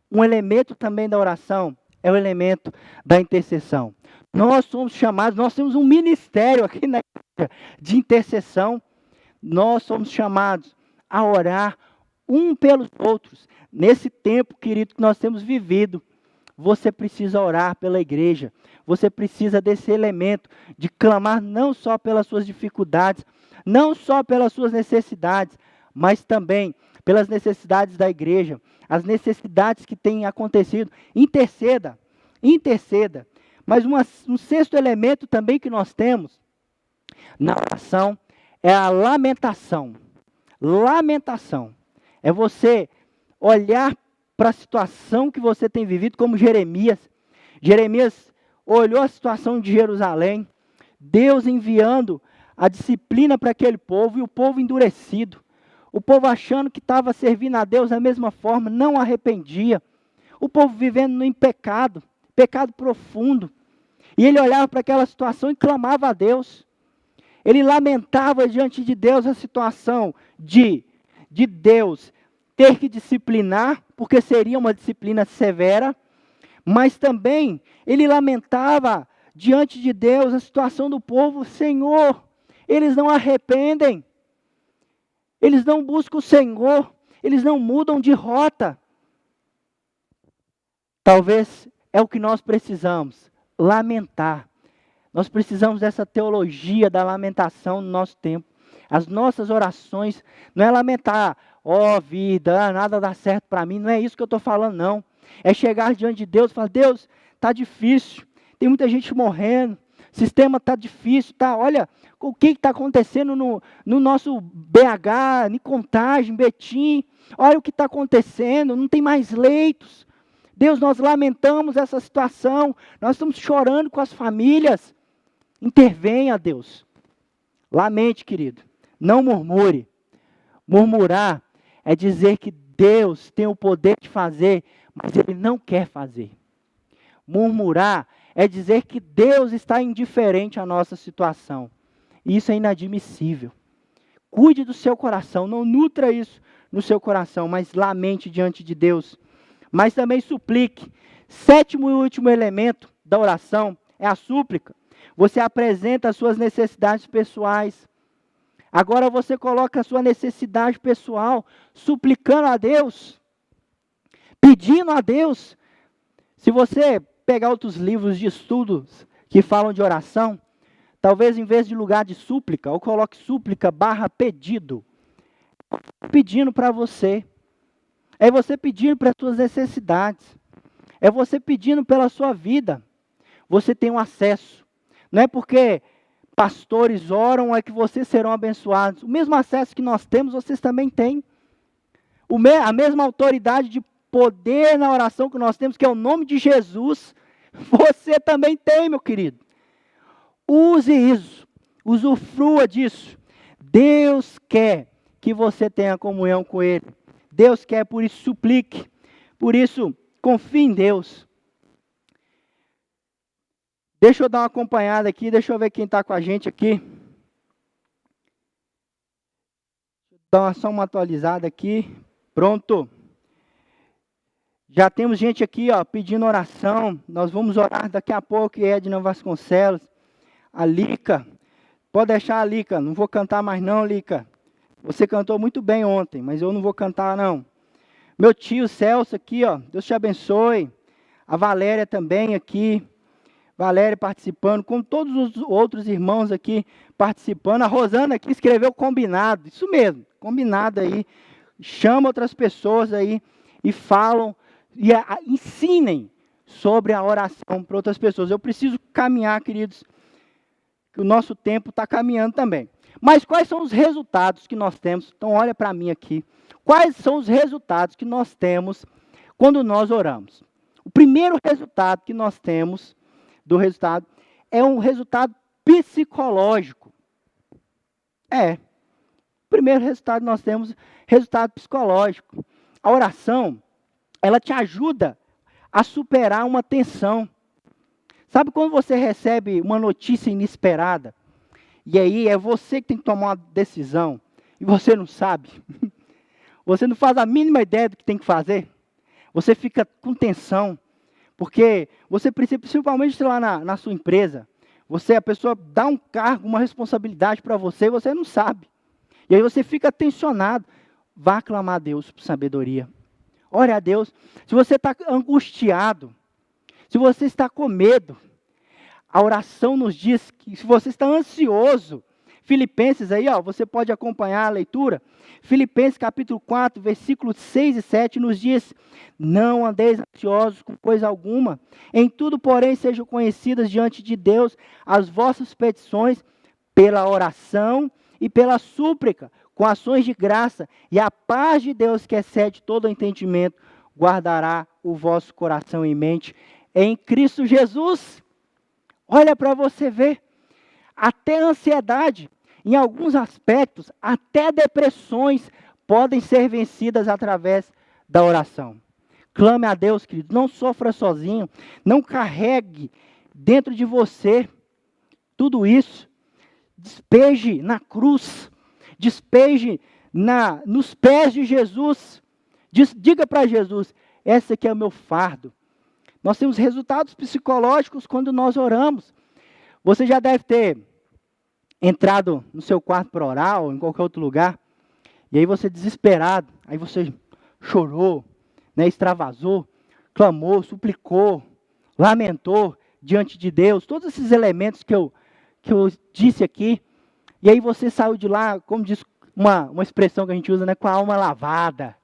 Um elemento também da oração é o elemento da intercessão. Nós somos chamados, nós temos um ministério aqui na igreja de intercessão. Nós somos chamados a orar um pelos outros, nesse tempo, querido, que nós temos vivido, você precisa orar pela igreja. Você precisa desse elemento de clamar não só pelas suas dificuldades, não só pelas suas necessidades, mas também pelas necessidades da igreja, as necessidades que têm acontecido. Interceda, interceda. Mas um sexto elemento também que nós temos na oração é a lamentação. Lamentação. É você olhar para a situação que você tem vivido, como Jeremias. Jeremias olhou a situação de Jerusalém, Deus enviando a disciplina para aquele povo, e o povo endurecido. O povo achando que estava servindo a Deus da mesma forma, não arrependia. O povo vivendo em pecado, pecado profundo. E ele olhava para aquela situação e clamava a Deus. Ele lamentava diante de Deus a situação de Deus ter que disciplinar, porque seria uma disciplina severa, mas também ele lamentava diante de Deus a situação do povo. Senhor, eles não arrependem, eles não buscam o Senhor, eles não mudam de rota. Talvez é o que nós precisamos, lamentar. Nós precisamos dessa teologia da lamentação no nosso tempo. As nossas orações não é lamentar, ó vida, nada dá certo para mim, não é isso que eu estou falando, não. É chegar diante de Deus e falar, Deus, está difícil, tem muita gente morrendo, o sistema está difícil, tá? Olha o que está acontecendo no nosso BH, em Contagem, Betim, olha o que está acontecendo, não tem mais leitos. Deus, nós lamentamos essa situação, nós estamos chorando com as famílias. Intervenha, Deus. Lamente, querido, não murmure. Murmurar é dizer que Deus tem o poder de fazer, mas Ele não quer fazer. Murmurar é dizer que Deus está indiferente à nossa situação. E isso é inadmissível. Cuide do seu coração, não nutra isso no seu coração, mas lamente diante de Deus. Mas também suplique. Sétimo e último elemento da oração é a súplica. Você apresenta as suas necessidades pessoais. Agora você coloca a sua necessidade pessoal, suplicando a Deus, pedindo a Deus. Se você pegar outros livros de estudos que falam de oração, talvez em vez de lugar de súplica, ou coloque súplica / pedido. Pedindo para você. É você pedindo para as suas necessidades. É você pedindo pela sua vida. Você tem um acesso. Não é porque pastores oram é que vocês serão abençoados. O mesmo acesso que nós temos, vocês também têm. A mesma autoridade de poder na oração que nós temos, que é o nome de Jesus, você também tem, meu querido. Use isso. Usufrua disso. Deus quer que você tenha comunhão com Ele. Deus quer, por isso suplique. Por isso, confie em Deus. Deixa eu dar uma acompanhada aqui, deixa eu ver quem está com a gente aqui. Dar só uma atualizada aqui. Pronto. Já temos gente aqui, ó, pedindo oração. Nós vamos orar daqui a pouco, Edna Vasconcelos. A Lica. Pode deixar a Lica, não vou cantar mais não, Lica. Você cantou muito bem ontem, mas eu não vou cantar não. Meu tio Celso aqui, ó, Deus te abençoe. A Valéria também aqui. Valéria participando, com todos os outros irmãos aqui participando. A Rosana aqui escreveu combinado, isso mesmo, combinado aí. Chama outras pessoas aí e falam, e ensinem sobre a oração para outras pessoas. Eu preciso caminhar, queridos, que o nosso tempo está caminhando também. Mas quais são os resultados que nós temos? Então olha para mim aqui. Quais são os resultados que nós temos quando nós oramos? O primeiro resultado que nós temos do resultado é um resultado psicológico. O primeiro resultado nós temos, resultado psicológico. A oração, ela te ajuda a superar uma tensão. Sabe quando você recebe uma notícia inesperada, e aí é você que tem que tomar uma decisão, e você não sabe? Você não faz a mínima ideia do que tem que fazer? Você fica com tensão. Porque você precisa, principalmente lá na sua empresa, a pessoa dá um cargo, uma responsabilidade para você e você não sabe. E aí você fica tensionado. Vá clamar a Deus por sabedoria. ore a Deus. Se você está angustiado, se você está com medo, a oração nos diz que se você está ansioso, Filipenses aí, ó, você pode acompanhar a leitura. Filipenses capítulo 4, versículos 6 e 7 nos diz: não andeis ansiosos com coisa alguma, em tudo, porém, sejam conhecidas diante de Deus as vossas petições pela oração e pela súplica, com ações de graça, e a paz de Deus, que excede todo o entendimento, guardará o vosso coração e mente em Cristo Jesus. Olha para você ver, até a ansiedade, em alguns aspectos, até depressões podem ser vencidas através da oração. Clame a Deus, querido, não sofra sozinho, não carregue dentro de você tudo isso. Despeje na cruz, despeje nos pés de Jesus. Diga para Jesus: esse aqui é o meu fardo. Nós temos resultados psicológicos quando nós oramos. Você já deve ter entrado no seu quarto para orar, ou em qualquer outro lugar, e aí você desesperado, aí você chorou, né, extravasou, clamou, suplicou, lamentou diante de Deus, todos esses elementos que eu disse aqui, e aí você saiu de lá, como diz uma expressão que a gente usa, né, com a alma lavada.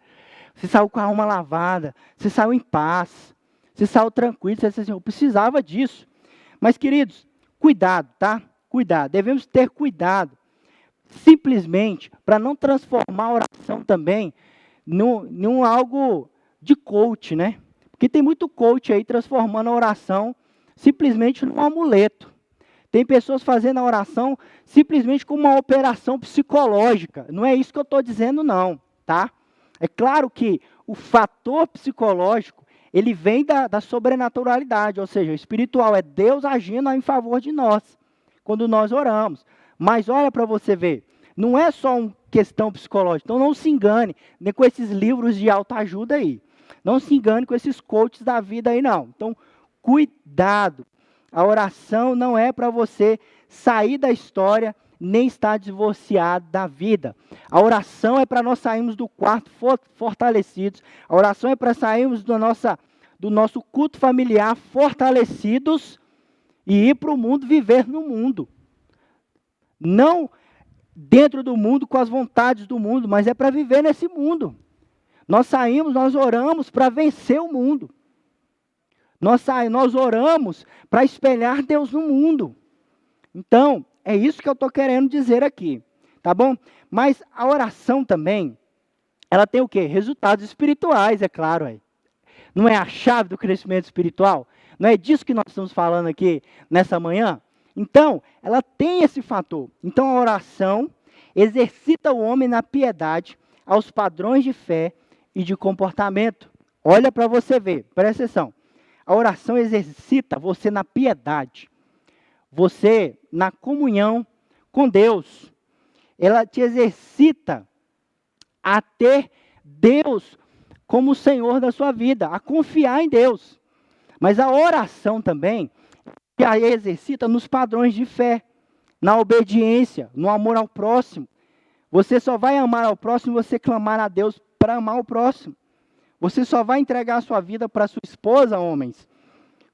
Você saiu com a alma lavada, você saiu em paz, você saiu tranquilo, você disse assim: eu precisava disso. Mas, queridos, cuidado, tá? Cuidado, devemos ter cuidado, simplesmente, para não transformar a oração também num algo de coach, né? Porque tem muito coach aí transformando a oração simplesmente num amuleto. Tem pessoas fazendo a oração simplesmente como uma operação psicológica. Não é isso que eu estou dizendo, não, tá? É claro que o fator psicológico, ele vem da sobrenaturalidade, ou seja, o espiritual é Deus agindo em favor de nós, quando nós oramos. Mas olha para você ver, não é só uma questão psicológica. Então não se engane nem com esses livros de autoajuda aí. Não se engane com esses coaches da vida aí, não. Então, cuidado. A oração não é para você sair da história, nem estar divorciado da vida. A oração é para nós sairmos do quarto fortalecidos. A oração é para sairmos do nosso culto familiar fortalecidos e ir para o mundo, viver no mundo. Não dentro do mundo com as vontades do mundo, mas é para viver nesse mundo. Nós saímos, nós oramos para vencer o mundo. Nós oramos para espelhar Deus no mundo. Então, é isso que eu estou querendo dizer aqui, tá bom? Mas a oração também, ela tem o quê? Resultados espirituais, é claro. Aí. Não é a chave do crescimento espiritual? Não é disso que nós estamos falando aqui nessa manhã? Então, ela tem esse fator. Então, a oração exercita o homem na piedade, aos padrões de fé e de comportamento. Olha para você ver, presta atenção. A oração exercita você na piedade, você na comunhão com Deus. Ela te exercita a ter Deus como o Senhor da sua vida, a confiar em Deus. Mas a oração também te exercita nos padrões de fé, na obediência, no amor ao próximo. Você só vai amar ao próximo se você clamar a Deus para amar o próximo. Você só vai entregar a sua vida para sua esposa, homens,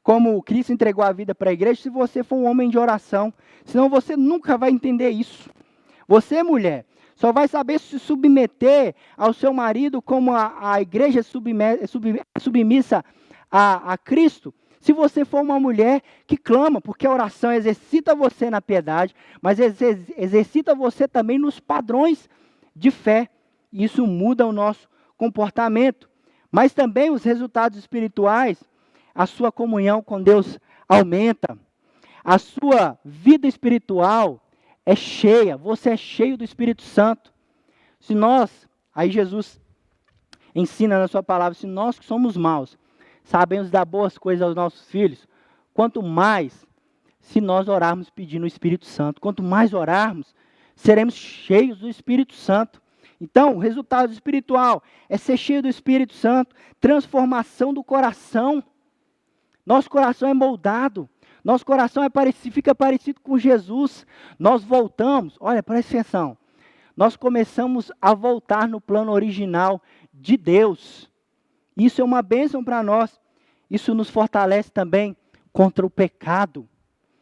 como Cristo entregou a vida para a igreja, se você for um homem de oração. Senão você nunca vai entender isso. Você, mulher, só vai saber se submeter ao seu marido como a igreja é submissa a Cristo, se você for uma mulher que clama, porque a oração exercita você na piedade, mas exercita você também nos padrões de fé. Isso muda o nosso comportamento. Mas também os resultados espirituais, a sua comunhão com Deus aumenta. A sua vida espiritual é cheia, você é cheio do Espírito Santo. Se nós, aí Jesus ensina na sua palavra, se nós que somos maus, sabemos dar boas coisas aos nossos filhos, quanto mais se nós orarmos pedindo o Espírito Santo. Quanto mais orarmos, seremos cheios do Espírito Santo. Então, o resultado espiritual é ser cheio do Espírito Santo, transformação do coração. Nosso coração é moldado, nosso coração fica parecido com Jesus. Nós voltamos, olha, presta atenção, nós começamos a voltar no plano original de Deus. Isso é uma bênção para nós. Isso nos fortalece também contra o pecado.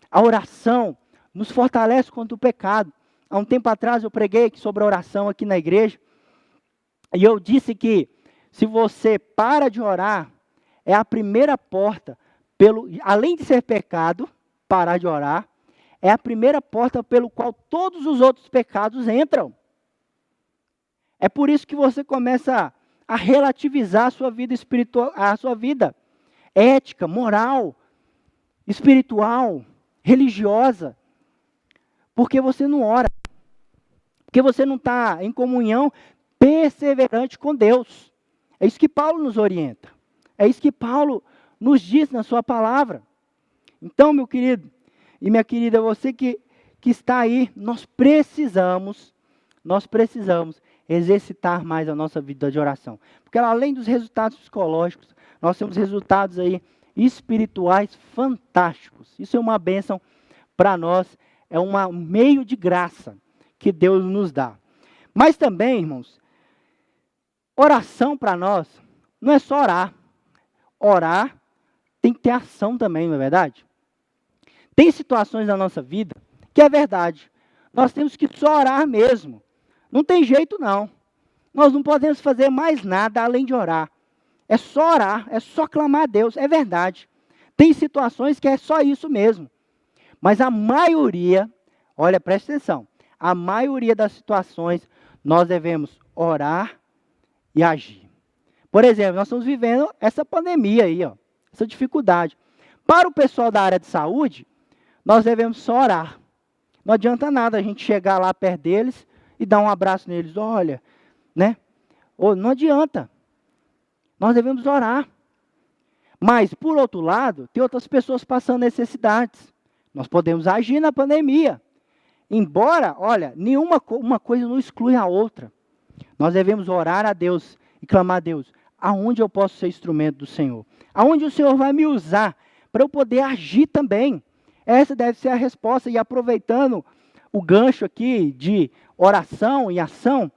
A oração nos fortalece contra o pecado. Há um tempo atrás eu preguei sobre a oração aqui na igreja. E eu disse que se você para de orar, é a primeira porta, além de ser pecado, parar de orar, é a primeira porta pelo qual todos os outros pecados entram. É por isso que você começa a relativizar a sua vida espiritual, a sua vida ética, moral, espiritual, religiosa, porque você não ora, porque você não está em comunhão perseverante com Deus. É isso que Paulo nos orienta, é isso que Paulo nos diz na sua palavra. Então, meu querido e minha querida, você que está aí, nós precisamos exercitar mais a nossa vida de oração. Porque além dos resultados psicológicos, nós temos resultados aí espirituais fantásticos. Isso é uma bênção para nós, é um meio de graça que Deus nos dá. Mas também, irmãos, oração para nós não é só orar. Orar tem que ter ação também, não é verdade? Tem situações na nossa vida que é verdade. Nós temos que só orar mesmo. Não tem jeito não. Nós não podemos fazer mais nada além de orar. É só orar, é só clamar a Deus, é verdade. Tem situações que é só isso mesmo. Mas a maioria, olha, presta atenção, a maioria das situações nós devemos orar e agir. Por exemplo, nós estamos vivendo essa pandemia aí, ó, essa dificuldade. Para o pessoal da área de saúde, nós devemos só orar. Não adianta nada a gente chegar lá perto deles e dar um abraço neles, olha, né? Ou não adianta. Nós devemos orar. Mas, por outro lado, tem outras pessoas passando necessidades. Nós podemos agir na pandemia. Embora, olha, uma coisa não exclui a outra. Nós devemos orar a Deus e clamar a Deus. Aonde eu posso ser instrumento do Senhor? Aonde o Senhor vai me usar para eu poder agir também? Essa deve ser a resposta. E aproveitando o gancho aqui de oração e ação,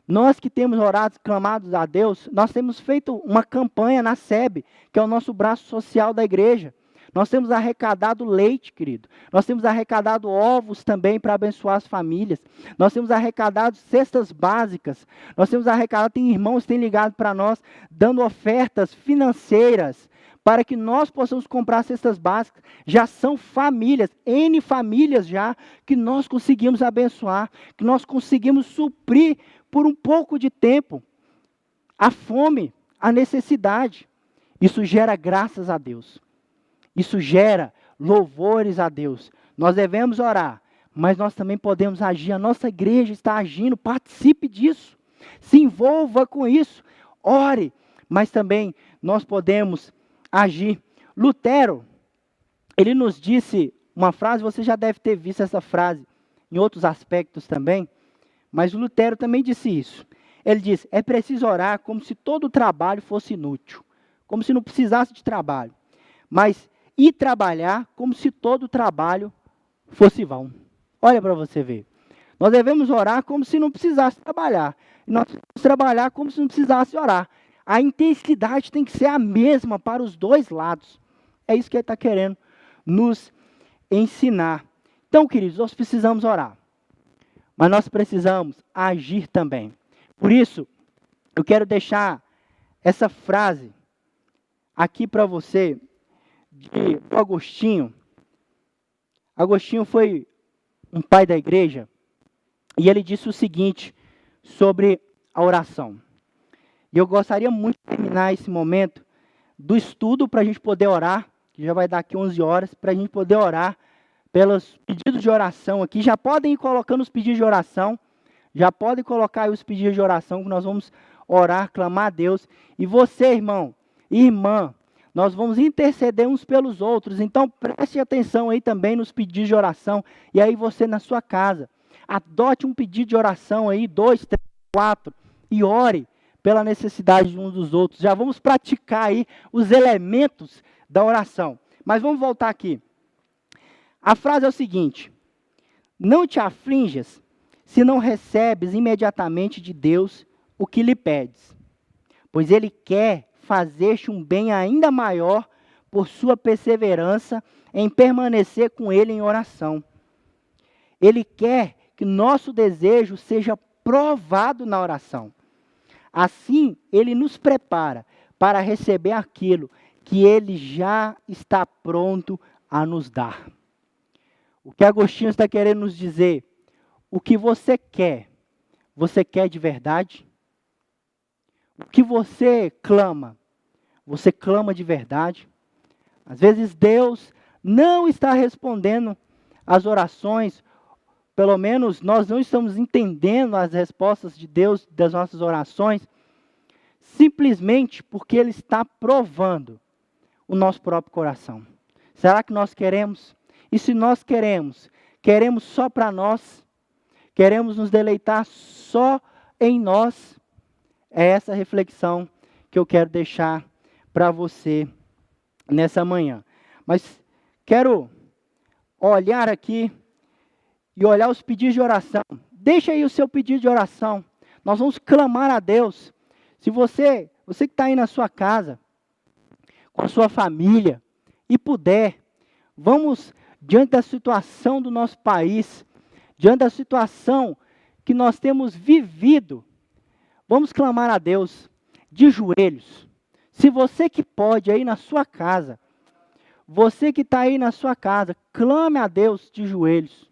nós que temos orado, clamado a Deus, nós temos feito uma campanha na SEB, que é o nosso braço social da igreja. Nós temos arrecadado leite, querido. Nós temos arrecadado ovos também para abençoar as famílias. Nós temos arrecadado cestas básicas. Nós temos arrecadado, tem irmãos que têm ligado para nós, dando ofertas financeiras para que nós possamos comprar cestas básicas. Já são famílias, N famílias já, que nós conseguimos abençoar, que nós conseguimos suprir por um pouco de tempo a fome, a necessidade. Isso gera graças a Deus. Isso gera louvores a Deus. Nós devemos orar, mas nós também podemos agir. A nossa igreja está agindo, participe disso. Se envolva com isso. Ore, mas também nós podemos agir. Lutero, ele nos disse uma frase, você já deve ter visto essa frase em outros aspectos também, mas o Lutero também disse isso. Ele disse, é preciso orar como se todo o trabalho fosse inútil, como se não precisasse de trabalho, mas ir trabalhar como se todo o trabalho fosse vão. Olha para você ver. Nós devemos orar como se não precisasse trabalhar, e nós devemos trabalhar como se não precisasse orar. A intensidade tem que ser a mesma para os dois lados. É isso que ele está querendo nos ensinar. Então, queridos, nós precisamos orar. Mas nós precisamos agir também. Por isso, eu quero deixar essa frase aqui para você, de Agostinho. Agostinho foi um pai da igreja, e ele disse o seguinte sobre a oração. E eu gostaria muito de terminar esse momento do estudo para a gente poder orar, que já vai dar aqui 11 horas, para a gente poder orar pelos pedidos de oração aqui. Já podem ir colocando os pedidos de oração, já podem colocar aí os pedidos de oração, que nós vamos orar, clamar a Deus. E você, irmão e irmã, nós vamos interceder uns pelos outros. Então, preste atenção aí também nos pedidos de oração. E aí você na sua casa, adote um pedido de oração aí, 2, 3, 4, e ore pela necessidade de uns dos outros. Já vamos praticar aí os elementos da oração. Mas vamos voltar aqui. A frase é o seguinte: não te aflinjas se não recebes imediatamente de Deus o que lhe pedes, pois Ele quer fazer-te um bem ainda maior por sua perseverança em permanecer com Ele em oração. Ele quer que nosso desejo seja provado na oração. Assim, Ele nos prepara para receber aquilo que Ele já está pronto a nos dar. O que Agostinho está querendo nos dizer? O que você quer de verdade? O que você clama de verdade? Às vezes Deus não está respondendo às orações, pelo menos nós não estamos entendendo as respostas de Deus das nossas orações, simplesmente porque Ele está provando o nosso próprio coração. Será que nós queremos? E se nós queremos só para nós? Queremos nos deleitar só em nós? É essa reflexão que eu quero deixar para você nessa manhã. Mas quero olhar aqui e olhar os pedidos de oração. Deixa aí o seu pedido de oração. Nós vamos clamar a Deus. Se você que está aí na sua casa, com a sua família, e puder, vamos, diante da situação do nosso país, diante da situação que nós temos vivido, vamos clamar a Deus de joelhos. Se você que pode aí na sua casa, você que está aí na sua casa, clame a Deus de joelhos.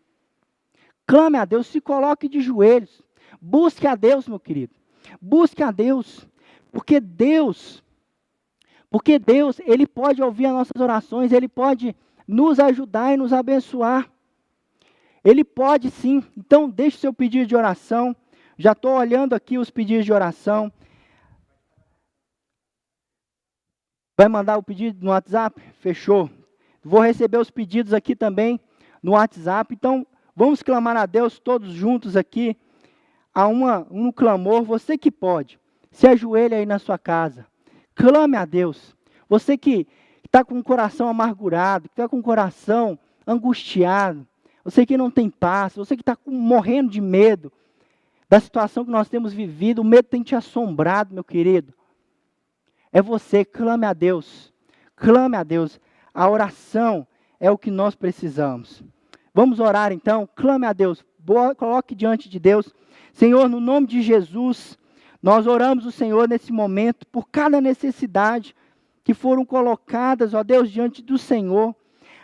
Clame a Deus, se coloque de joelhos. Busque a Deus, meu querido. Busque a Deus. Porque Deus, Ele pode ouvir as nossas orações, Ele pode nos ajudar e nos abençoar. Ele pode sim. Então, deixe seu pedido de oração. Já estou olhando aqui os pedidos de oração. Vai mandar o pedido no WhatsApp? Fechou. Vou receber os pedidos aqui também no WhatsApp. Então, vamos clamar a Deus todos juntos aqui. Há um clamor. Você que pode, se ajoelhe aí na sua casa. Clame a Deus. Você que está com o coração amargurado, que está com o coração angustiado, você que não tem paz, você que está morrendo de medo da situação que nós temos vivido, o medo tem te assombrado, meu querido. É você, clame a Deus. Clame a Deus. A oração é o que nós precisamos. Vamos orar então, clame a Deus. Coloque diante de Deus. Senhor, no nome de Jesus, nós oramos o Senhor nesse momento por cada necessidade que foram colocadas, ó Deus, diante do Senhor.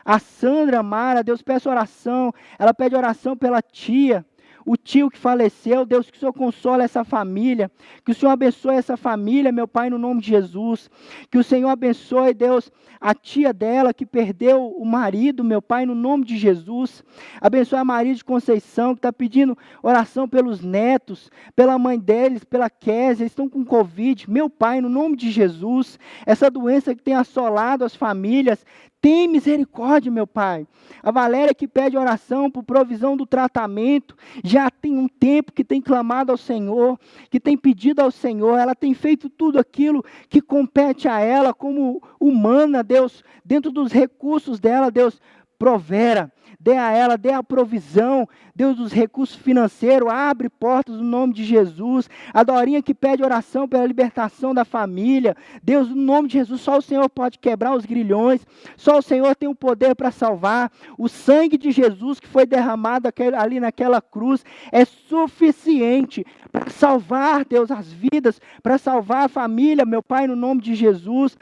A Sandra Mara, Deus, peço oração. Ela pede oração pela tia, o tio que faleceu. Deus, que o Senhor console essa família. Que o Senhor abençoe essa família, meu Pai, no nome de Jesus. Que o Senhor abençoe, Deus, a tia dela que perdeu o marido, meu Pai, no nome de Jesus. Abençoe a Maria de Conceição, que está pedindo oração pelos netos, pela mãe deles, pela Kézia, estão com Covid. Meu Pai, no nome de Jesus, essa doença que tem assolado as famílias, tem misericórdia, meu Pai. A Valéria que pede oração por provisão do tratamento, já tem um tempo que tem clamado ao Senhor, que tem pedido ao Senhor, ela tem feito tudo aquilo que compete a ela como humana, Deus, dentro dos recursos dela, Deus, provera, dê a ela, dê a provisão, Deus, dos recursos financeiros, abre portas no nome de Jesus. A Dorinha que pede oração pela libertação da família, Deus, no nome de Jesus, só o Senhor pode quebrar os grilhões, só o Senhor tem o poder para salvar. O sangue de Jesus que foi derramado ali naquela cruz é suficiente para salvar, Deus, as vidas, para salvar a família, meu Pai, no nome de Jesus.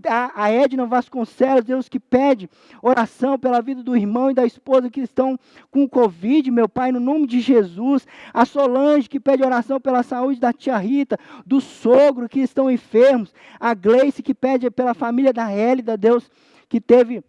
A Edna Vasconcelos, Deus, que pede oração pela vida do irmão e da esposa que estão com Covid, meu Pai, no nome de Jesus. A Solange que pede oração pela saúde da tia Rita, do sogro que estão enfermos. A Gleice que pede pela família da Hélida, Deus, que teve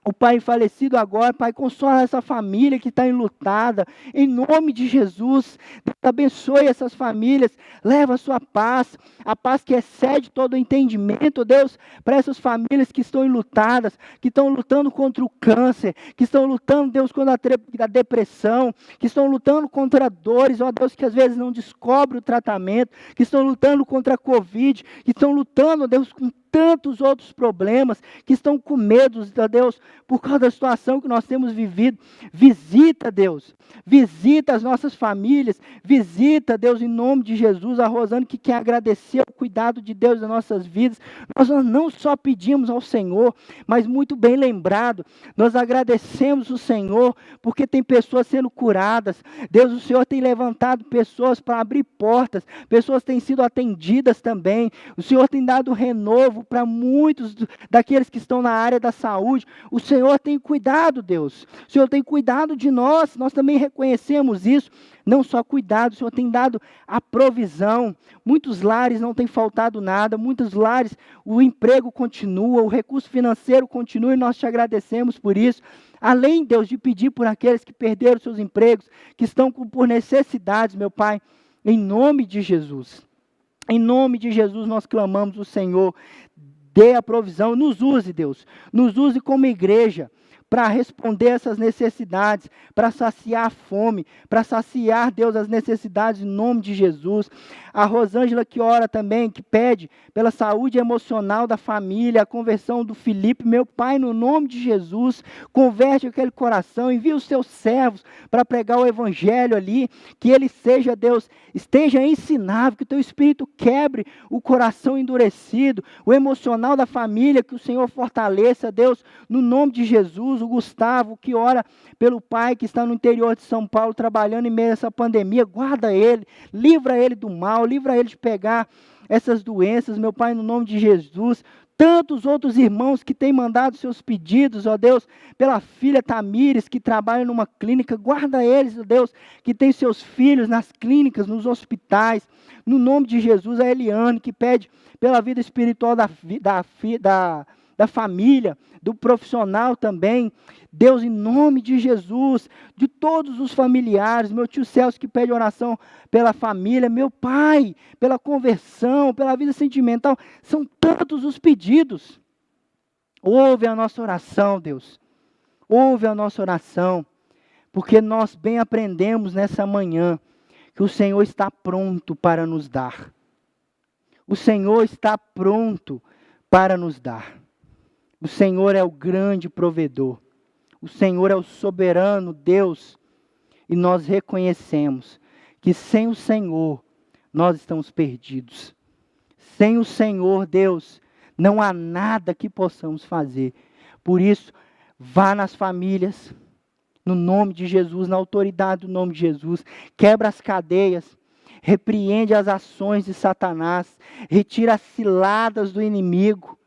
o pai falecido agora. Pai, consola essa família que está enlutada, em nome de Jesus. Deus, abençoe essas famílias, leva a sua paz, a paz que excede todo o entendimento, Deus, para essas famílias que estão enlutadas, que estão lutando contra o câncer, que estão lutando, Deus, contra a depressão, que estão lutando contra dores, ó Deus, que às vezes não descobre o tratamento, que estão lutando contra a Covid, que estão lutando, Deus, com tantos outros problemas, que estão com medo, ó Deus, por causa da situação que nós temos vivido. Visita, Deus, visita as nossas famílias, visita, Deus, em nome de Jesus, a Rosane que quer agradecer o cuidado de Deus nas nossas vidas. Nós não só pedimos ao Senhor, mas muito bem lembrado, nós agradecemos o Senhor, porque tem pessoas sendo curadas. Deus, o Senhor tem levantado pessoas para abrir portas, pessoas têm sido atendidas também. O Senhor tem dado renovo para muitos daqueles que estão na área da saúde. O Senhor tem cuidado, Deus. O Senhor tem cuidado de nós. Nós também reconhecemos isso. Não só cuidado, o Senhor tem dado a provisão. Muitos lares não tem faltado nada. Muitos lares o emprego continua, o recurso financeiro continua e nós te agradecemos por isso. Além, Deus, de pedir por aqueles que perderam seus empregos, que estão por necessidades, meu Pai, em nome de Jesus. Em nome de Jesus nós clamamos o Senhor, dê a provisão, nos use, Deus, nos use como igreja, para responder essas necessidades, para saciar a fome, para saciar, Deus, as necessidades em nome de Jesus. A Rosângela que ora também, que pede pela saúde emocional da família, a conversão do Felipe, meu Pai, no nome de Jesus, converte aquele coração, envia os seus servos para pregar o evangelho ali, que ele seja, Deus, esteja ensinável, que o teu Espírito quebre o coração endurecido, o emocional da família, que o Senhor fortaleça, Deus, no nome de Jesus. O Gustavo, que ora pelo pai que está no interior de São Paulo, trabalhando em meio a essa pandemia, guarda ele, livra ele do mal, livra ele de pegar essas doenças, meu Pai, no nome de Jesus. Tantos outros irmãos que têm mandado seus pedidos, ó Deus, pela filha Tamires, que trabalha numa clínica, guarda eles, ó Deus, que tem seus filhos nas clínicas, nos hospitais, no nome de Jesus. A Eliane, que pede pela vida espiritual da família, do profissional também. Deus, em nome de Jesus, de todos os familiares, meu tio Celso que pede oração pela família, meu pai, pela conversão, pela vida sentimental, são tantos os pedidos. Ouve a nossa oração, Deus, ouve a nossa oração, porque nós bem aprendemos nessa manhã que o Senhor está pronto para nos dar. O Senhor está pronto para nos dar. O Senhor é o grande provedor. O Senhor é o soberano Deus. E nós reconhecemos que sem o Senhor nós estamos perdidos. Sem o Senhor, Deus, não há nada que possamos fazer. Por isso, vá nas famílias, no nome de Jesus, na autoridade do nome de Jesus. Quebra as cadeias, repreende as ações de Satanás, retira as ciladas do inimigo.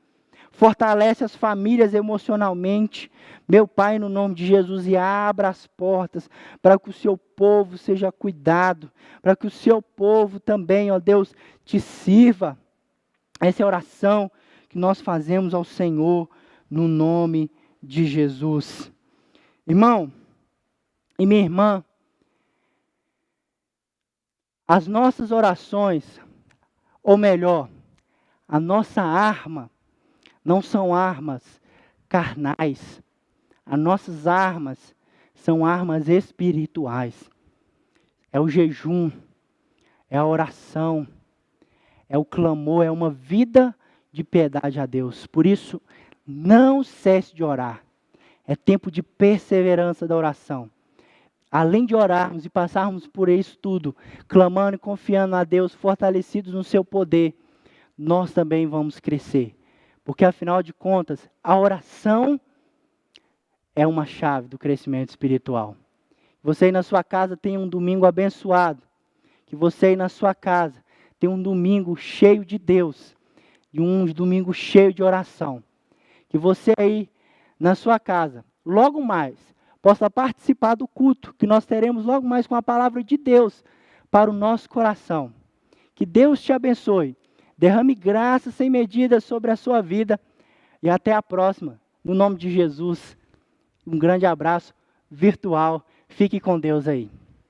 Fortalece as famílias emocionalmente, meu Pai, no nome de Jesus, e abra as portas para que o seu povo seja cuidado, para que o seu povo também, ó Deus, te sirva. Essa é a oração que nós fazemos ao Senhor, no nome de Jesus. Irmão e minha irmã, as nossas orações, ou melhor, a nossa arma, não são armas carnais. As nossas armas são armas espirituais. É o jejum, é a oração, é o clamor, é uma vida de piedade a Deus. Por isso, não cesse de orar. É tempo de perseverança da oração. Além de orarmos e passarmos por isso tudo, clamando e confiando a Deus, fortalecidos no seu poder, nós também vamos crescer. Porque, afinal de contas, a oração é uma chave do crescimento espiritual. Você aí na sua casa tem um domingo abençoado. Que você aí na sua casa tem um domingo cheio de Deus. E um domingo cheio de oração. Que você aí na sua casa, logo mais, possa participar do culto. Que nós teremos logo mais com a palavra de Deus para o nosso coração. Que Deus te abençoe. Derrame graça sem medida sobre a sua vida. E até a próxima. No nome de Jesus. Um grande abraço virtual. Fique com Deus aí.